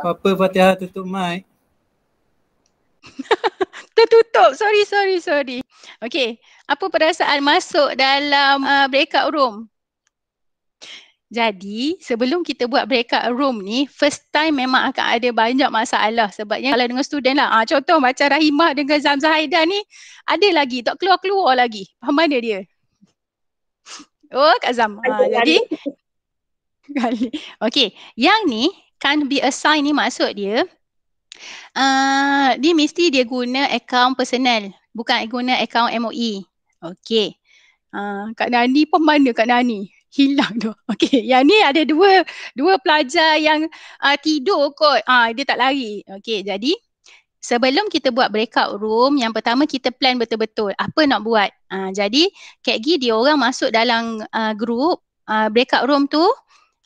Apa Fatihah tutup mic? Tertutup. Sorry. Okay. Apa perasaan masuk dalam breakout room? Jadi sebelum kita buat breakout room ni, first time memang akan ada banyak masalah. Sebabnya kalau dengan student lah, contoh macam Rahimah dengan Zamzah Haidar ni, ada lagi, tak keluar-keluar lagi. Faham mana dia? Oh Kak Zam. Jadi, okay, yang ni can be assigned ni maksud dia, dia mesti dia guna akaun personal, bukan guna akaun MOE. Okay. Kak Nani pun mana Kak Nani? Hilang tu. Okey, yang ni ada dua pelajar yang tidur kot. Dia tak lari. Okey, jadi sebelum kita buat breakout room, yang pertama kita plan betul-betul apa nak buat. Jadi Kak Gi dia orang masuk dalam group breakout room tu,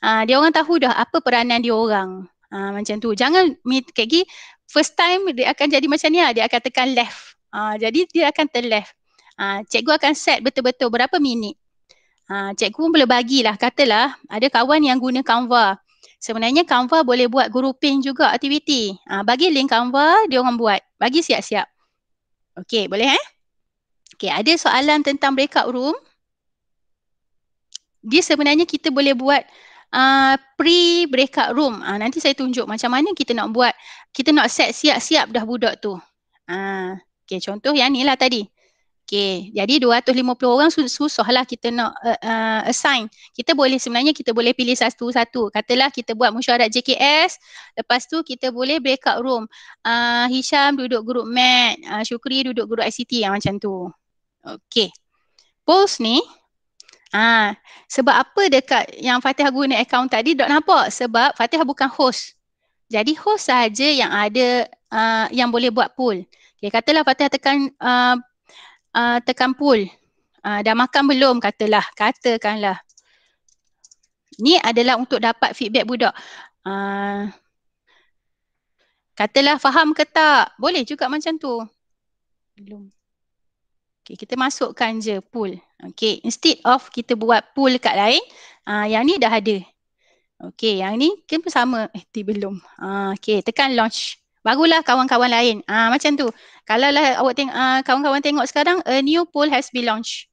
dia orang tahu dah apa peranan dia orang. Macam tu. Jangan Kak Gi first time dia akan jadi macam ni lah. Dia akan tekan left. Jadi dia akan left. Cikgu akan set betul-betul berapa minit. Cikgu pun boleh bagilah, katalah ada kawan yang guna Canva. Sebenarnya Canva boleh buat grouping juga aktiviti. Bagi link Canva, dia orang buat. Bagi siap-siap. Okey, boleh Okey, ada soalan tentang breakout room. Dia sebenarnya kita boleh buat pre-breakout room. Nanti saya tunjuk macam mana kita nak buat. Kita nak set siap-siap dah budak tu. Okey, contoh yang ni lah tadi. Okay, jadi 250 orang susahlah kita nak assign. Sebenarnya kita boleh pilih satu-satu. Katalah kita buat mesyuarat JKS, lepas tu kita boleh breakout room. Hisham duduk grup Mat, Syukri duduk grup ICT macam tu. Okay, polls ni, sebab apa dekat yang Fatihah guna account tadi, tak nampak? Sebab Fatihah bukan host. Jadi host sahaja yang ada, yang boleh buat poll. Okay, katalah Fatihah tekan pool. Dah makan belum katakanlah. Ni adalah untuk dapat feedback budak. Katalah faham ke tak? Boleh juga macam tu. Belum. Okay, kita masukkan je pool. Okay, instead of kita buat pool kat lain, yang ni dah ada. Okay, yang ni kan sama. Belum. Okay, tekan launch. Barulah kawan-kawan lain. Macam tu. Kalau lah awak kawan-kawan tengok sekarang, a new poll has been launched.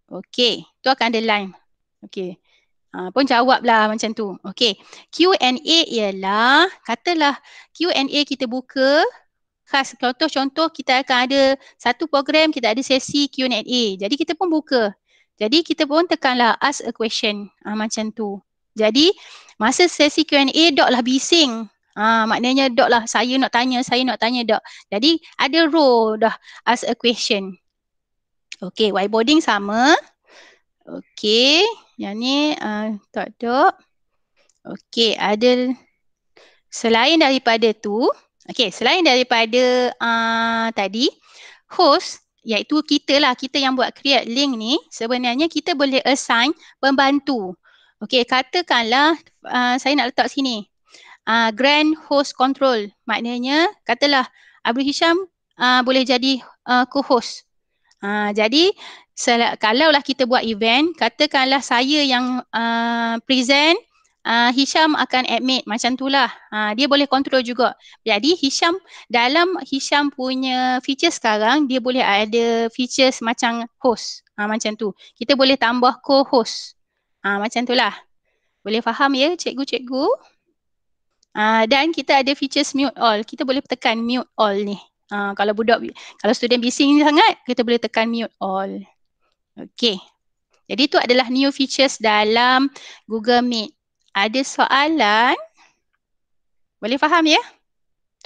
Okay, tu akan ada line. Okay. Pun jawablah macam tu. Okay. Q&A ialah, katalah Q&A kita buka, khas contoh-contoh kita akan ada satu program, kita ada sesi Q&A. Jadi kita pun buka. Jadi kita pun tekanlah ask a question. Macam tu. Jadi masa sesi Q&A, dok lah bising. Maknanya dok lah saya nak tanya dok. Jadi ada row dah ask a question. Okay, whiteboarding sama. Okay, yang ni tak dok. Okay, ada selain daripada tu. Okay, selain daripada tadi, host iaitu kita lah, kita yang buat create link ni, sebenarnya kita boleh assign pembantu. Okay, katakanlah saya nak letak sini. Grand host control, maknanya katalah Abdul Hisham boleh jadi co-host. Jadi kalaulah kita buat event, katakanlah saya yang present, Hisham akan admit, macam tu lah. Dia boleh control juga. Jadi dalam Hisham punya feature sekarang, dia boleh ada features macam host. Macam tu. Kita boleh tambah co-host. Macam tu lah. Boleh faham ya cikgu-cikgu? Dan kita ada features mute all. Kita boleh tekan mute all ni. Kalau student bising sangat, kita boleh tekan mute all. Okay. Jadi tu adalah new features dalam Google Meet. Ada soalan? Boleh faham ya?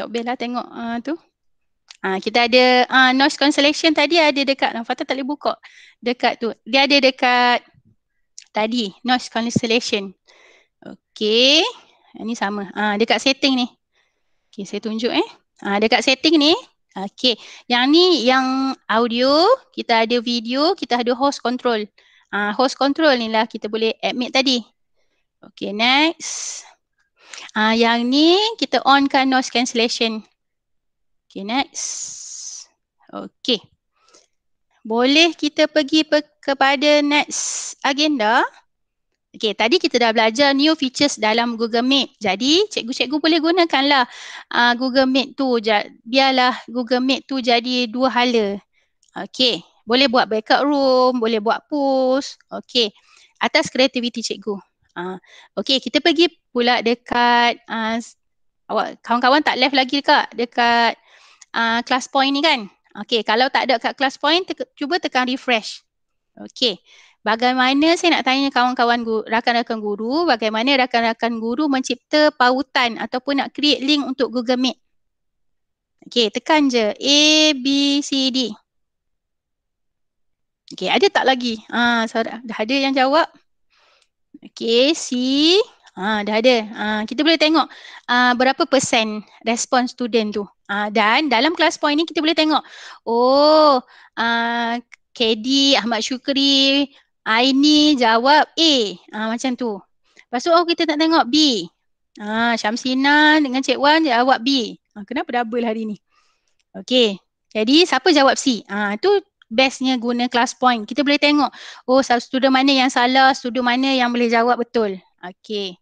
Tok Bella tengok tu. Kita ada noise cancellation tadi ada dekat. Fatah tak boleh buka dekat tu. Dia ada dekat tadi, noise cancellation. Okay. Ini sama. Dekat setting ni. Okay, saya tunjuk dekat setting ni. Okay. Yang ni yang audio, kita ada video, kita ada host control. Host control ni lah kita boleh admit tadi. Okay, next. Yang ni kita onkan noise cancellation. Okay, next. Okay. Boleh kita pergi kepada next agenda. Okey, tadi kita dah belajar new features dalam Google Meet. Jadi, cikgu-cikgu boleh gunakanlah Google Meet tu. Biarlah Google Meet tu jadi dua hala. Okey, boleh buat backup room, boleh buat push. Okey, atas kreativiti cikgu. Okey, kita pergi pula dekat awak kawan-kawan tak left lagi dekat class point ni kan? Okey, kalau tak ada kat class point, cuba tekan refresh. Okey. Bagaimana saya nak tanya kawan-kawan rakan-rakan guru, bagaimana rakan-rakan guru mencipta pautan ataupun nak create link untuk Google Meet. Okey, tekan je A, B, C, D. Okey, ada tak lagi? Dah ada yang jawab. Okey, C. Dah ada. Kita boleh tengok berapa persen respon student tu. Dan dalam class point ni kita boleh tengok. Oh, KD, Ahmad Syukri, Aini jawab A. Macam tu. Lepas tu kita nak tengok B. Syamsina dengan Cik Wan jawab B. Kenapa double hari ni? Okey. Jadi siapa jawab C? Tu bestnya guna class point. Kita boleh tengok. Oh, student mana yang salah, student mana yang boleh jawab betul. Okey.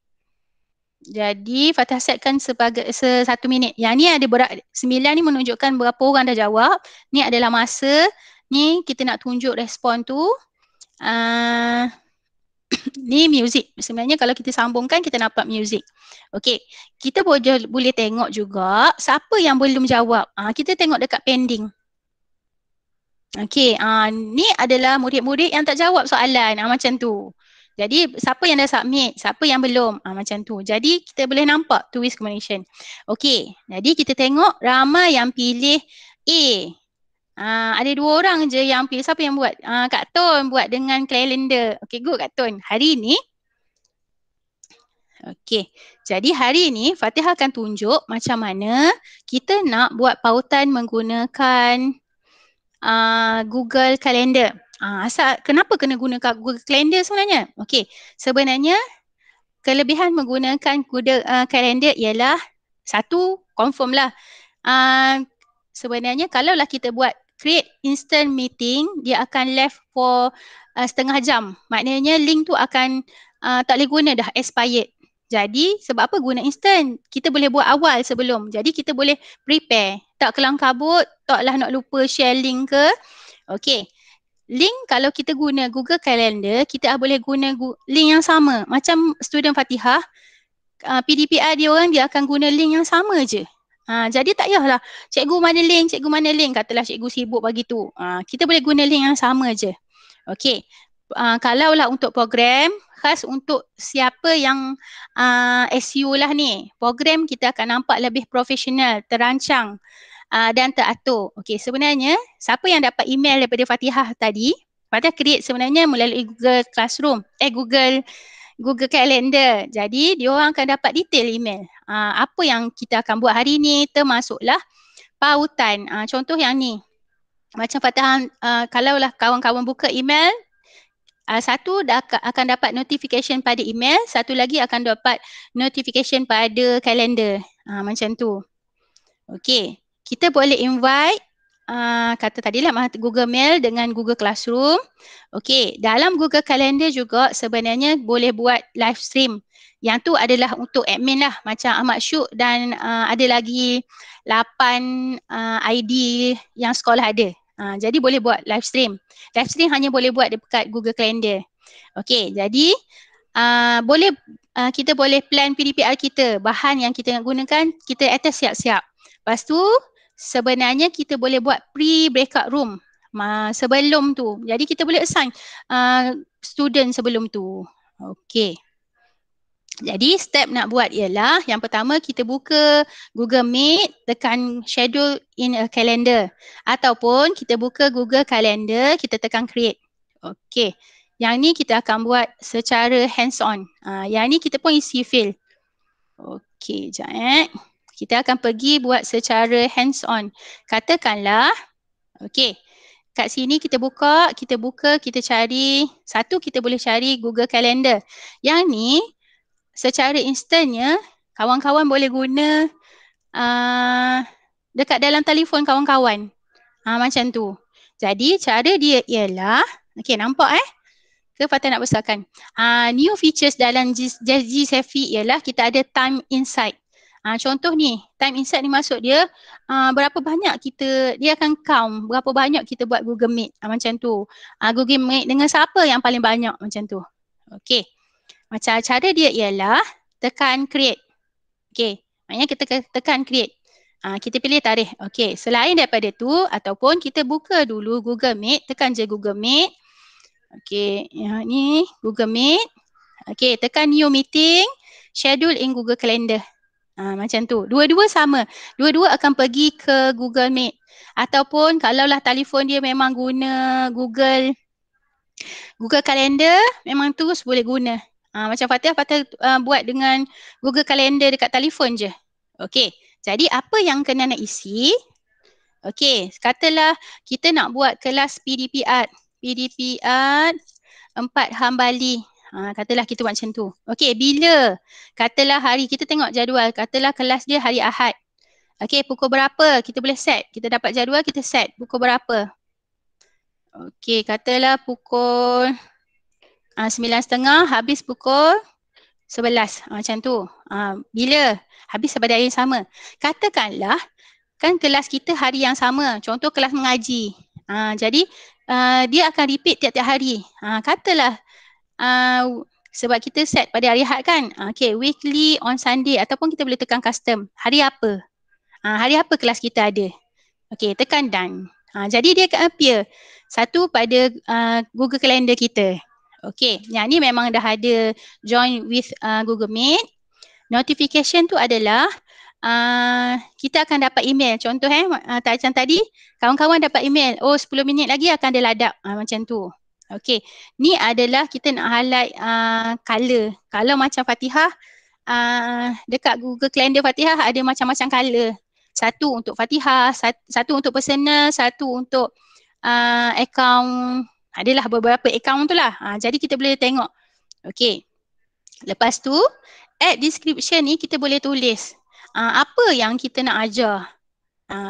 Jadi Fatihah setkan sebagai 1 minit. Yang ni ada 9 ni menunjukkan berapa orang dah jawab. Ni adalah masa. Ni kita nak tunjuk respon tu. Ni music. Sebenarnya kalau kita sambungkan kita nampak music. Okey. Kita boleh tengok juga siapa yang belum jawab. Kita tengok dekat pending. Okey. Ni adalah murid-murid yang tak jawab soalan. Macam tu. Jadi siapa yang dah submit, siapa yang belum, macam tu. Jadi kita boleh nampak two-way combination. Okey, jadi kita tengok ramai yang pilih A. Ada 2 orang je yang pilih. Siapa yang buat? Kak Ton buat dengan kalender. Okey, good Kak Ton. Hari ni, okey, jadi hari ni Fatihah akan tunjuk macam mana kita nak buat pautan menggunakan Google Calendar. Kenapa kena gunakan Google Calendar sebenarnya? Okey, sebenarnya kelebihan menggunakan Google Calendar ialah satu, confirm lah. Sebenarnya kalaulah kita buat create instant meeting, dia akan left for setengah jam. Maknanya link tu akan tak boleh guna dah, expired. Jadi sebab apa guna instant? Kita boleh buat awal sebelum. Jadi kita boleh prepare. Tak kelang kabut, taklah nak lupa share link ke. Okey. Link kalau kita guna Google Calendar, kita boleh guna link yang sama. Macam student Fatihah, PDPR dia orang dia akan guna link yang sama je. Jadi tak payahlah cikgu mana link, katalah cikgu sibuk pagi tu. Kita boleh guna link yang sama je. Okey. Kalaulah untuk program, khas untuk siapa yang SU lah ni, program kita akan nampak lebih profesional, terancang. Dan teratur. Okey, sebenarnya siapa yang dapat email daripada Fatihah tadi, Fatihah create sebenarnya melalui Google Classroom, Google Calendar. Jadi dia orang akan dapat detail email. Apa yang kita akan buat hari ni, termasuklah pautan. Contoh yang ni. Macam Fatihah, kalaulah kawan-kawan buka email, satu akan dapat notification pada email, satu lagi akan dapat notification pada kalender. Macam tu. Okey. Kita boleh invite, kata tadilah Google Mail dengan Google Classroom. Okey, dalam Google Calendar juga sebenarnya boleh buat live stream. Yang tu adalah untuk admin lah, macam Ahmad Syuk dan ada lagi 8 ID yang sekolah ada. Jadi boleh buat live stream. Live stream hanya boleh buat dekat Google Calendar. Okey, jadi kita boleh plan PDPR kita, bahan yang kita nak gunakan, kita atas siap-siap. Lepas tu, sebenarnya kita boleh buat pre-breakout room sebelum tu. Jadi kita boleh assign student sebelum tu. Okey. Jadi step nak buat ialah yang pertama kita buka Google Meet, tekan schedule in a calendar. Ataupun kita buka Google Calendar, kita tekan create. Okey. Yang ni kita akan buat secara hands-on. Yang ni kita pun isi file. Okey, sekejap Kita akan pergi buat secara hands-on. Katakanlah, okey, kat sini kita buka, kita cari, satu kita boleh cari Google Calendar. Yang ni, secara instannya, kawan-kawan boleh guna dekat dalam telefon kawan-kawan. Macam tu. Jadi, cara dia ialah, okey, nampak Ke Fatah nak besarkan? New features dalam GSefi ialah kita ada time insight. Contoh ni, time insight ni maksud dia berapa banyak dia akan count berapa banyak kita buat Google Meet. Macam tu. Google Meet dengan siapa yang paling banyak macam tu. Okey. Macam cara dia ialah tekan create. Okey. Maknanya kita tekan create. Kita pilih tarikh. Okey. Selain daripada tu ataupun kita buka dulu Google Meet, tekan je Google Meet. Okey, yang ni Google Meet. Okey, tekan new meeting, schedule in Google Calendar. Macam tu. Dua-dua sama. Dua-dua akan pergi ke Google Meet. Ataupun kalaulah telefon dia memang guna Google Calendar, memang terus boleh guna. Macam Fatih buat dengan Google Calendar dekat telefon je. Okey, jadi apa yang kena nak isi? Okey, katalah kita nak buat kelas PDP Art 4 Hambali. Katalah kita buat macam tu. Okey, bila? Katalah hari, kita tengok jadual. Katalah kelas dia hari Ahad. Okey, pukul berapa? Kita boleh set. Kita dapat jadual, kita set. Pukul berapa? Okey, katalah pukul 9.30, habis pukul 11. Macam tu. Bila? Habis pada hari yang sama. Katakanlah, kan kelas kita hari yang sama. Contoh kelas mengaji. Jadi, dia akan repeat tiap-tiap hari. Katalah sebab kita set pada hari Ahad kan. Okay, weekly on Sunday ataupun kita boleh tekan custom. Hari apa? Hari apa kelas kita ada? Okay, tekan done. Jadi dia akan appear satu pada Google Calendar kita. Okay, yang ni memang dah ada join with Google Meet. Notification tu adalah kita akan dapat email. Contoh macam tadi, kawan-kawan dapat email. Oh, 10 minit lagi akan ada ladap. Macam tu. Okey. Ni adalah kita nak highlight color. Kalau macam Fatihah, dekat Google Calendar Fatihah ada macam-macam color. Satu untuk Fatihah, satu untuk personal, satu untuk account. Adalah beberapa account tu lah. Jadi kita boleh tengok. Okey. Lepas tu, add description ni kita boleh tulis. Apa yang kita nak ajar.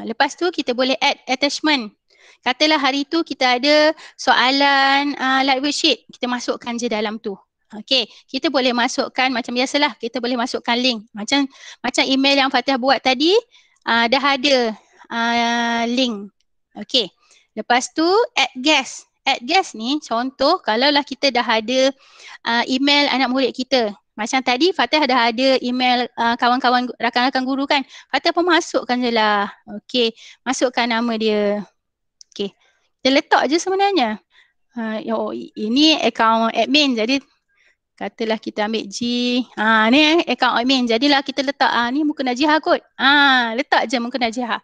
Lepas tu kita boleh add attachment. Katalah hari tu kita ada soalan like worksheet. Kita masukkan je dalam tu. Okay. Kita boleh masukkan macam biasalah. Kita boleh masukkan link. Macam email yang Fatihah buat tadi. Dah ada link. Okay. Lepas tu add guest. Add guest ni contoh kalaulah kita dah ada email anak murid kita. Macam tadi Fatihah dah ada email kawan-kawan rakan-rakan guru kan. Fatihah pun masukkan je lah. Okey, masukkan nama dia. Okey, kita letak je sebenarnya. Ini akaun admin jadi katalah kita ambil G. Ni akaun admin jadilah kita letak ni muka Najihah kot. Letak je muka Najihah.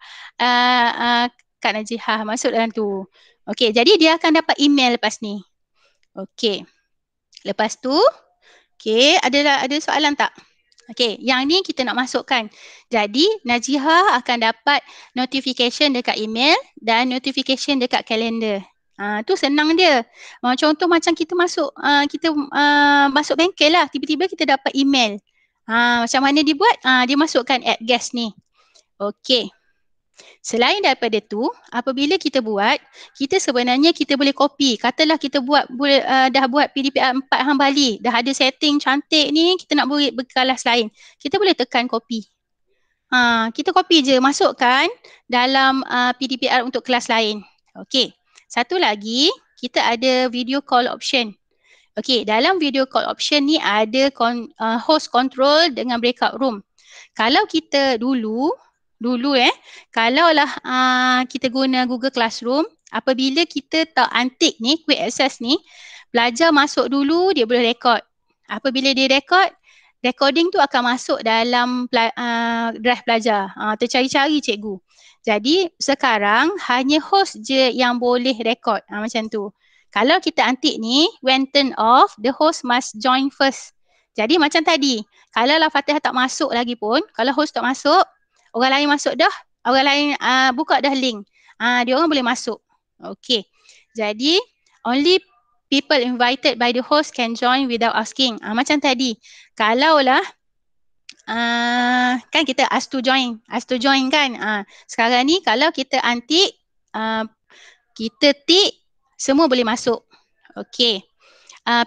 Kak Najihah masuk dalam tu. Okey, jadi dia akan dapat email lepas ni. Okey. Lepas tu okey, ada soalan tak? Okey, yang ni kita nak masukkan. Jadi, Najihah akan dapat notification dekat email dan notification dekat kalender. Tu senang dia. Contoh macam kita masuk bengkel lah, tiba-tiba kita dapat email. Macam mana dia buat? Dia masukkan add guest ni. Okey. Selain daripada tu, apabila kita buat, kita sebenarnya kita boleh copy. Katalah kita dah buat PDP 4 Hambali, dah ada setting cantik ni, kita nak buat berkelas lain. Kita boleh tekan copy. Kita copy je, masukkan dalam PDPR untuk kelas lain. Okey. Satu lagi, kita ada video call option. Okey, dalam video call option ni ada host control dengan breakout room. Kalau kita dulu kalaulah kita guna Google Classroom, apabila kita tak antik ni, quick access ni, pelajar masuk dulu, dia boleh record. Apabila dia record, recording tu akan masuk dalam drive pelajar. Tercari-cari cikgu. Jadi sekarang hanya host je yang boleh record. Macam tu. Kalau kita antik ni, when turn off, the host must join first. Jadi macam tadi, kalaulah Fatihah tak masuk lagi pun, kalau host tak masuk, orang lain masuk dah, orang lain buka dah link. Dia orang boleh masuk. Okay. Jadi, only people invited by the host can join without asking. Macam tadi. Kalaulah, kan kita ask to join kan. Sekarang ni kalau kita antik, kita tick, semua boleh masuk. Okay.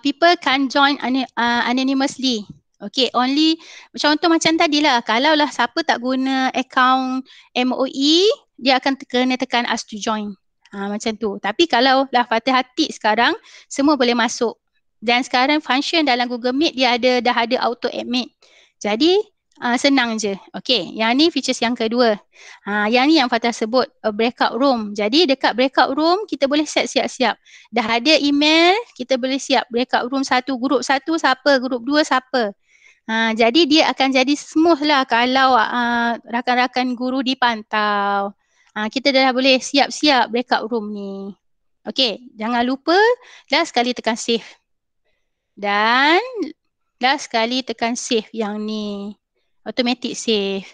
people can join anonymously. Okay, only contoh macam tadi lah, kalau lah siapa tak guna account MOE, dia akan kena tekan ask to join. Macam tu. Tapi kalau lah Fatih Hati sekarang, semua boleh masuk. Dan sekarang function dalam Google Meet dia dah ada auto admit. Jadi senang je. Okay, yang ni features yang kedua. Yang ni yang Fatih sebut breakout room. Jadi dekat breakout room kita boleh set siap-siap. Dah ada email, kita boleh siap breakout room satu, grup satu siapa, grup dua siapa. Jadi dia akan jadi smooth lah kalau rakan-rakan guru dipantau. Kita dah boleh siap-siap breakout room ni. Okey, jangan lupa last sekali tekan save. Dan last sekali tekan save yang ni. Automatic save.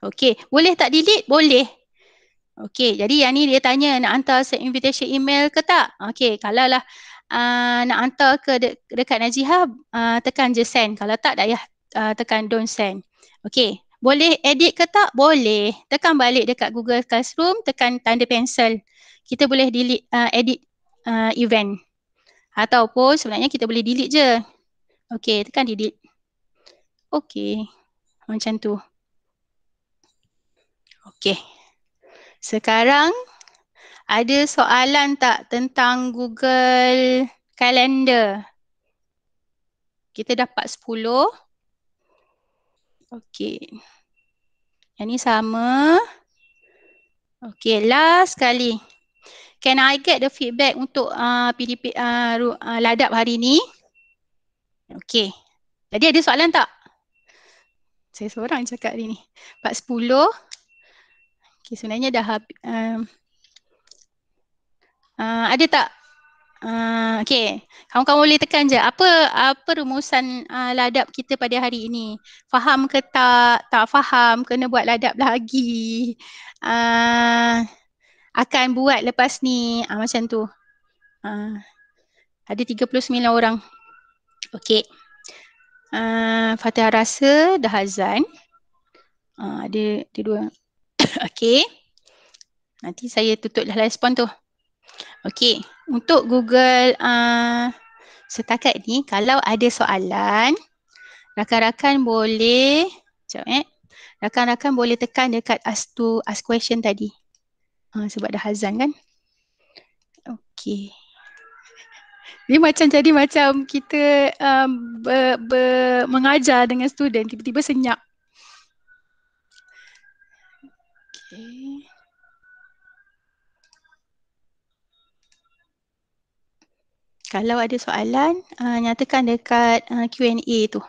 Okey, boleh tak delete? Boleh. Okey, jadi yang ni dia tanya nak hantar invitation email ke tak? Okey, kalau lah nak hantar ke dekat Najihah, tekan je send. Kalau tak, dah tekan don't send. Okey, boleh edit ke tak? Boleh. Tekan balik dekat Google Classroom, tekan tanda pensel. Kita boleh delete, edit event. Ataupun sebenarnya kita boleh delete je. Okey, tekan delete. Okey, macam tu. Okey. Sekarang ada soalan tak tentang Google Calendar? Kita dapat 10. Okey. Yang ni sama. Okey, last sekali. Can I get the feedback untuk PDP ladap hari ni? Okey. Jadi ada soalan tak? Saya seorang cakap hari ni. 4:10. Okey, sebenarnya dah habis. Ada tak? Okey, kawan-kawan boleh tekan je. Apa rumusan ladap kita pada hari ini? Faham ke tak? Tak faham, kena buat ladap lagi. Akan buat lepas ni. Macam tu. Ada 39 orang. Okey. Fatihah rasa dah azan. Ada dua. Okey. Nanti saya tutup dah respon tu. Okey, untuk Google setakat ni kalau ada soalan, rakan-rakan boleh rakan-rakan boleh tekan dekat ask question tadi. Sebab dah azan kan. Okey. Dia macam jadi macam kita mengajar dengan student, tiba-tiba senyap. Okey. Kalau ada soalan, nyatakan dekat Q&A tu.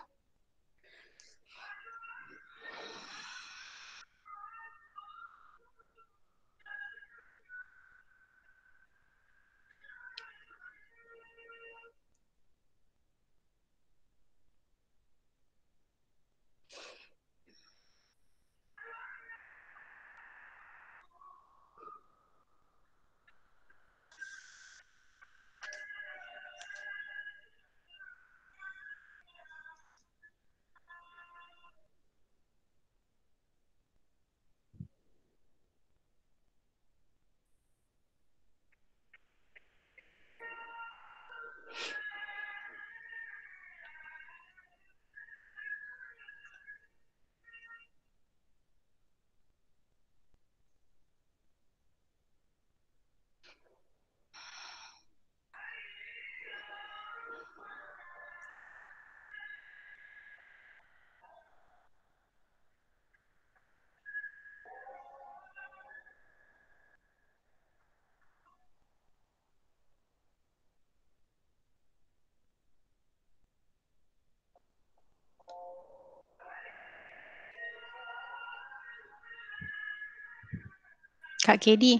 Kak Kedi.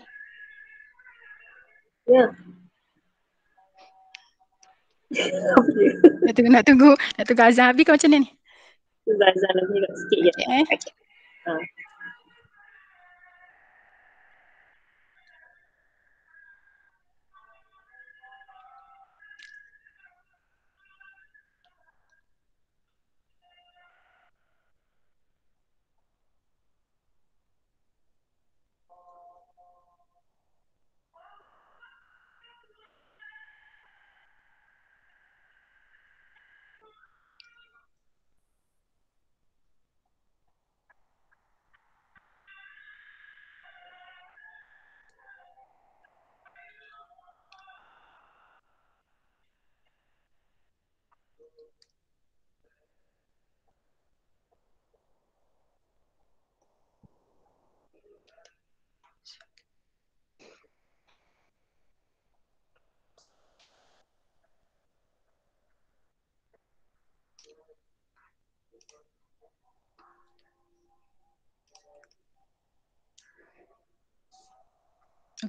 Ya. Nak tunggu azan habis ke macam mana ni? Tunggu azan lagi sikit je. Okay.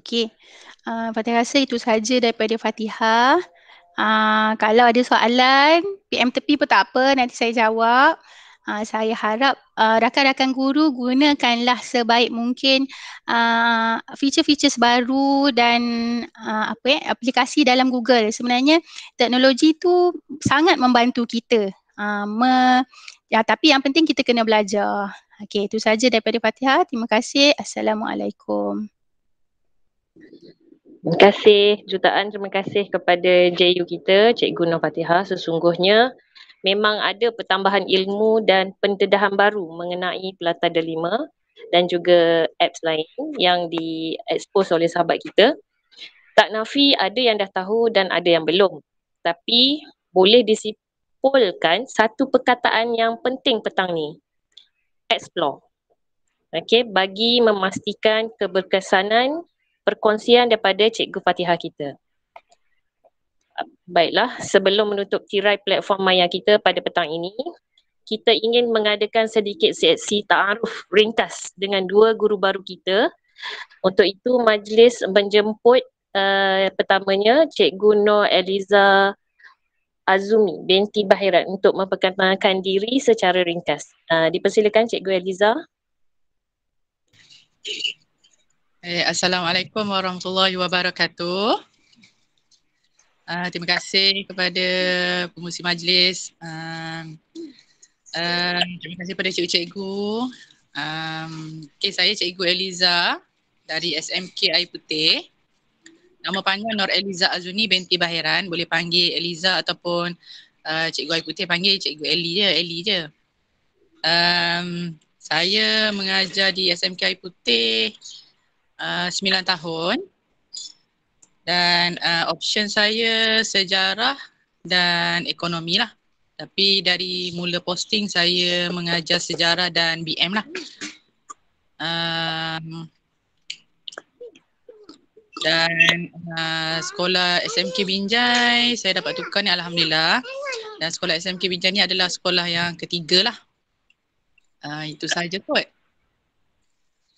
Okey. Fatihah rasa itu saja daripada Fatihah. Kalau ada soalan, PM tepi pun tak apa, nanti saya jawab. Saya harap rakan-rakan guru gunakanlah sebaik mungkin feature-features baru dan aplikasi dalam Google. Sebenarnya teknologi tu sangat membantu kita. Tapi yang penting kita kena belajar. Okey, itu saja daripada Fatihah. Terima kasih. Assalamualaikum. Terima kasih jutaan, terima kasih kepada JU kita, Cikgu Nur Fatihah. Sesungguhnya memang ada pertambahan ilmu dan pendedahan baru mengenai Pelata Delima dan juga apps lain yang di-expose oleh sahabat kita. Tak nafi ada yang dah tahu dan ada yang belum. Tapi boleh disimpulkan satu perkataan yang penting petang ni. Explore. Okay, bagi memastikan keberkesanan perkongsian daripada Cikgu Fatihah kita. Baiklah, sebelum menutup tirai platform maya kita pada petang ini, kita ingin mengadakan sedikit sesi ta'aruf ringkas dengan dua guru baru kita. Untuk itu, majlis menjemput pertamanya Cikgu Nur Eliza Azumi binti Bahiran untuk memperkenalkan diri secara ringkas. Dipersilakan Cikgu Eliza. Assalamualaikum warahmatullahi wabarakatuh. Terima kasih kepada pengurusi majlis. Terima kasih kepada cikgu-cikgu. Saya Cikgu Eliza dari SMK Air Putih. Nama panjang Nur Eliza Azuni binti Bahiran. Boleh panggil Eliza ataupun Cikgu Air Putih panggil Cikgu Eli je. Saya mengajar di SMK Air Putih 9 tahun dan option saya sejarah dan ekonomi lah. Tapi dari mula posting saya mengajar sejarah dan BM lah. Dan sekolah SMK Binjai saya dapat tukar ni alhamdulillah. Dan sekolah SMK Binjai ni adalah sekolah yang ketiga lah. Itu saja kot.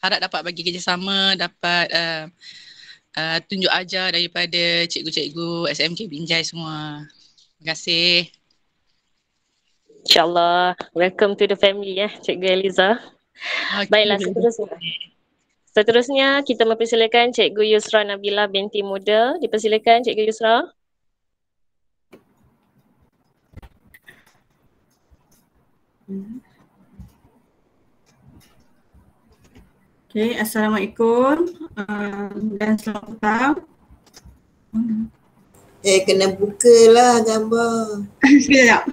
Harap dapat bagi kerjasama, dapat tunjuk ajar daripada cikgu-cikgu SMK Binjai semua. Terima kasih. InsyaAllah. Welcome to the family Cikgu Eliza. Okay. Baiklah, seterusnya kita mempersilakan Cikgu Yusra Nabila binti Muda. Dipersilakan Cikgu Yusra. Okay, Assalamualaikum dan selamat petang. Kena bukalah gambar. Sekejap.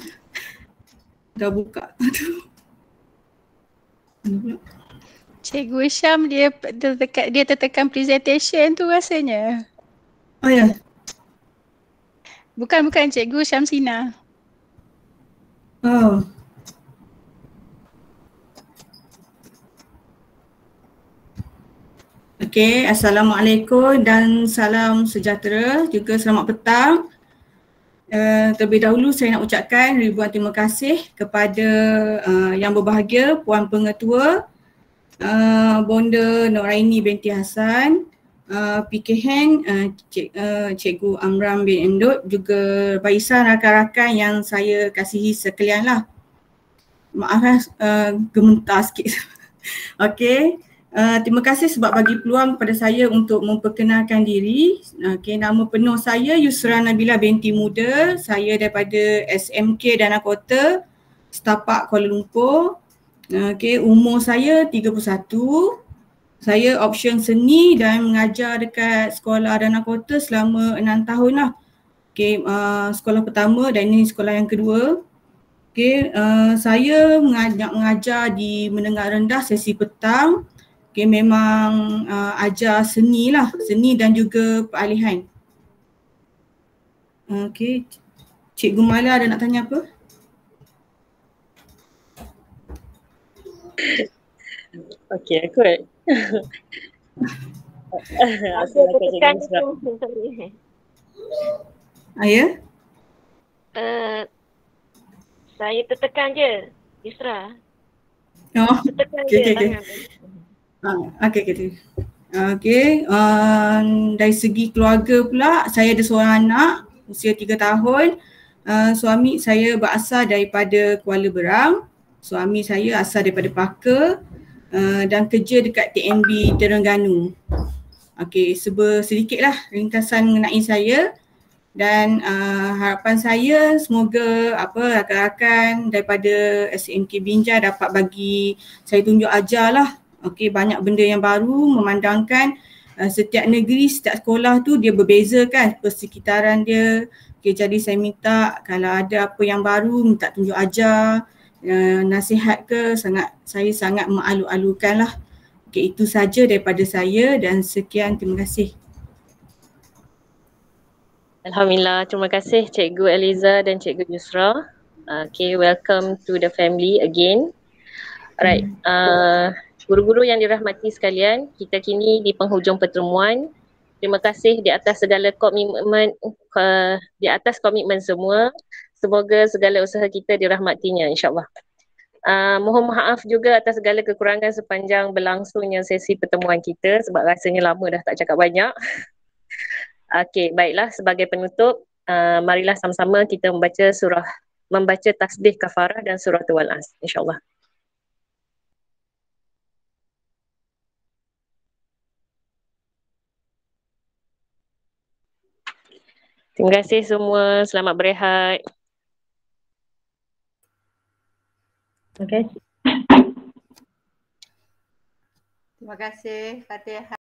Dah buka. Cikgu Syam dia tertekan presentation tu rasanya. Oh ya. Bukan Cikgu Syamsina. Oh. Okey, Assalamualaikum dan salam sejahtera, juga selamat petang. Terlebih dahulu saya nak ucapkan ribuan terima kasih kepada yang berbahagia Puan Pengetua, Bonda Noraini binti Hassan, PK Heng, Cikgu Amram bin Endut, juga barisan rakan-rakan yang saya kasihi sekalian lah. Maaf gementar sikit. Okey. Terima kasih sebab bagi peluang kepada saya untuk memperkenalkan diri. Okay, nama penuh saya Yusra Nabila binti Muda. Saya daripada SMK Dana Kota, Setapak Kuala Lumpur. Okay, umur saya 31. Saya option seni dan mengajar dekat sekolah Dana Kota selama 6 tahun lah. Okay, sekolah pertama dan ini sekolah yang kedua. Okay, saya mengajar di menengah rendah sesi petang. Okay, memang ajar seni lah, seni dan juga peralihan. Okay, Cikgu Mala ada nak tanya apa? Okey, good. Aku tertekan tu. Ya? Saya tertekan je, Yusra. Oh, Tertekan okay, je okay. tangan. Okay. Okey, dari segi keluarga pula, saya ada seorang anak usia 3 tahun. Suami saya berasal daripada Kuala Berang. Suami saya asal daripada Paka dan kerja dekat TNB Terengganu. Okey, sedikitlah ringkasan mengenai saya dan harapan saya semoga rakan-rakan daripada SMK Binjai dapat bagi saya tunjuk ajar lah. Okey, banyak benda yang baru memandangkan setiap negeri, setiap sekolah tu dia berbeza kan persekitaran dia. Okey, jadi saya minta kalau ada apa yang baru minta tunjuk ajar, nasihat ke saya sangat mengalu-alukan lah. Okey, itu saja daripada saya dan sekian, terima kasih. Alhamdulillah, terima kasih Cikgu Eliza dan Cikgu Yusra. Okay, welcome to the family again. Alright, guru-guru yang dirahmati sekalian, kita kini di penghujung pertemuan. Terima kasih di atas segala komitmen, semua. Semoga segala usaha kita dirahmatinya, insyaAllah. Mohon maaf juga atas segala kekurangan sepanjang berlangsungnya sesi pertemuan kita sebab rasanya lama dah tak cakap banyak. Okey, baiklah, sebagai penutup, marilah sama-sama kita membaca tasbih kafarah dan surah Al-As, insyaAllah. Terima kasih semua, selamat berehat. Terima kasih Fatihah.